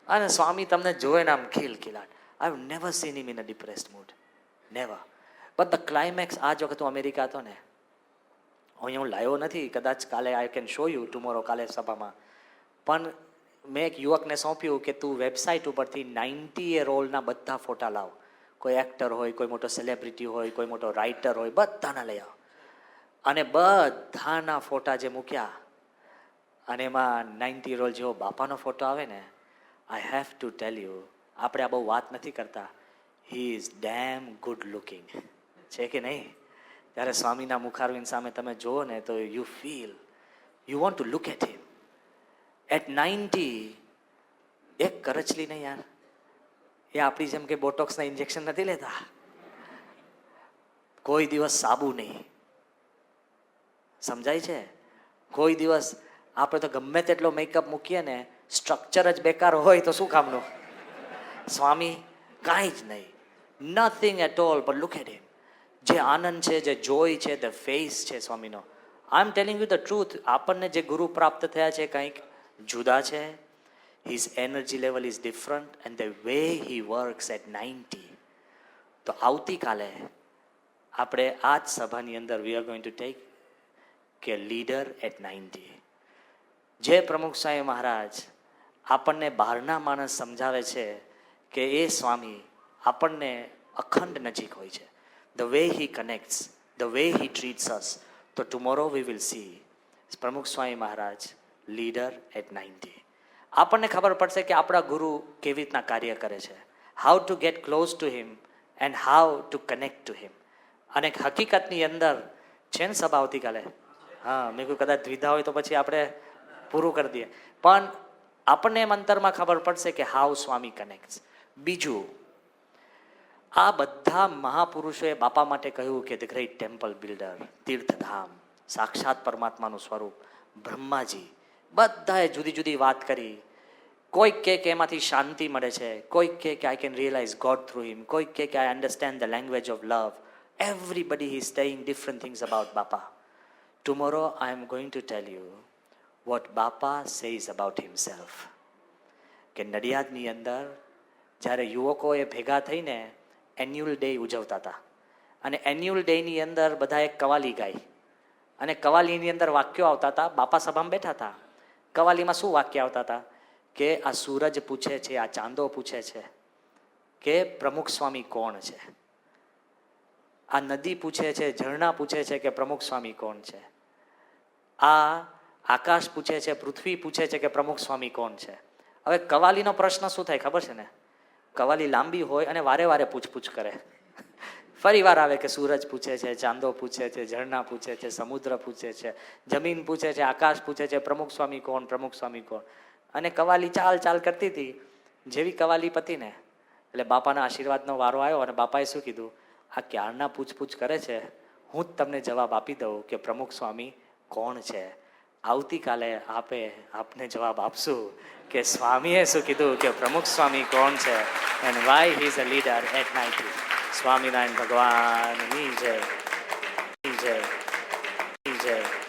અને સ્વામી તમને જોવે ને આમ ખિલખિલાટ. I have never seen him in a depressed mood, never. But the climax, આ જ વખત હું અમેરિકા હતો ને, અહીંયા હું લાવ્યો નથી, કદાચ કાલે I can show you tomorrow, કાલે સભામાં. પણ મેં એક યુવકને સોંપ્યું કે તું વેબસાઇટ ઉપરથી 90 યર ઓલ્ડના બધા ફોટા લાવ. કોઈ એક્ટર હોય, કોઈ મોટો સેલિબ્રિટી હોય, કોઈ મોટો રાઇટર હોય, બધાના લઈ આવ. અને બધાના ફોટા જે મૂક્યા, અને એમાં 90 યર ઓલ્ડ જેવો બાપાનો ફોટો આવે ને, I have to tell you, આપણે આ બહુ વાત નથી કરતા, he is dam good looking. છે કે નહીં? જ્યારે સ્વામીના મુખારવિંદ સામે તમે જુઓ ને તો you feel, you want to look at him. At 90, એક કરચલી નહીં યાર. એ આપણી જેમ કે બોટોક્સના ઇન્જેક્શન નથી લેતા. કોઈ દિવસ સાબુ નહીં. સમજાય છે? કોઈ દિવસ આપણે તો ગમે તેટલો મેકઅપ મૂકીએ ને, સ્ટ્રક્ચર જ બેકાર હોય તો શું કામનું? સ્વામી કાંઈ જ નહીં, nothing at all. But look at him. જે આનંદ છે, જે જોય છે, ધ ફેસ છે સ્વામીનો. I am telling you the truth. આપણને જે ગુરુ પ્રાપ્ત થયા છે કંઈક જુદા છે. His energy level is different and the way he works at 90. તો આવતીકાલે આપણે આ જ સભાની અંદર we are going to take કે લીડર એટ 90. જે પ્રમુખ સ્વામી મહારાજ આપણને બહારના માણસ સમજાવે છે કે એ સ્વામી આપણને અખંડ નજીક હોય છે. The way he connects, the way he treats us. તો ટુમોરો વી વિલ સી પ્રમુખ સ્વામી મહારાજ લીડર એટ 90. આપણને ખબર પડશે કે આપણા ગુરુ કેવી રીતના કાર્ય કરે છે, how to get close to him and how to connect to him. અને હકીકતની અંદર છે ને સભા આવતીકાલે? હા, મેં કહ્યું કદાચ દ્વિધા હોય તો પછી આપણે પૂરું કરી દઈએ. પણ આપણને એમ અંતરમાં ખબર પડશે કે હાઉ સ્વામી કનેક્ટ્સ. બીજું, આ બધા મહાપુરુષોએ બાપા માટે કહ્યું કે ધ ગ્રેટ ટેમ્પલ બિલ્ડર, તીર્થધામ, સાક્ષાત પરમાત્માનું સ્વરૂપ, બ્રહ્માજી, બધાએ જુદી જુદી વાત કરી. કોઈક કે એમાંથી શાંતિ મળે છે, કોઈક કે I can realise God through him, કોઈક કે I understand the language of love. Everybody is saying different things about Bapa. Tomorrow I am going to tell you what Bapa says about himself. કે નડિયાદની અંદર જ્યારે યુવકોએ ભેગા થઈને એન્યુઅલ ડે ઉજવતા હતા, અને એન્યુઅલ ડેની અંદર બધા એક કવાલી ગાઈ, અને કવાલીની અંદર વાક્યો આવતા હતા. બાપા સભામાં બેઠા હતા. કવાલીમાં શું વાક્ય આવતા હતા? કે આ સૂરજ પૂછે છે, આ ચાંદો પૂછે છે કે પ્રમુખ સ્વામી કોણ છે. આ નદી પૂછે છે, ઝરણા પૂછે છે કે પ્રમુખ સ્વામી કોણ છે. આ આકાશ પૂછે છે, પૃથ્વી પૂછે છે કે પ્રમુખ સ્વામી કોણ છે. હવે કવાલીનો પ્રશ્ન શું થાય ખબર છે ને? કવાલી લાંબી હોય અને વારે વારે પૂછપૂછ કરે. ફરી વાર આવે કે સૂરજ પૂછે છે, ચાંદો પૂછે છે, ઝરણા પૂછે છે, સમુદ્ર પૂછે છે, જમીન પૂછે છે, આકાશ પૂછે છે, પ્રમુખ સ્વામી કોણ, પ્રમુખ સ્વામી કોણ. અને કવાલી ચાલ ચાલ કરતી હતી. જેવી કવાલી પતી ને એટલે બાપાના આશીર્વાદનો વારો આવ્યો, અને બાપાએ શું કીધું? આ ક્યારના પૂછપૂછ કરે છે, હું જ તમને જવાબ આપી દઉં કે પ્રમુખ સ્વામી કોણ છે. આવતીકાલે આપને જવાબ આપશું કે સ્વામીએ શું કીધું કે પ્રમુખ સ્વામી કોણ છે and why he is a leader at 90. Swaminarayan ભગવાનની જય, જય, જય.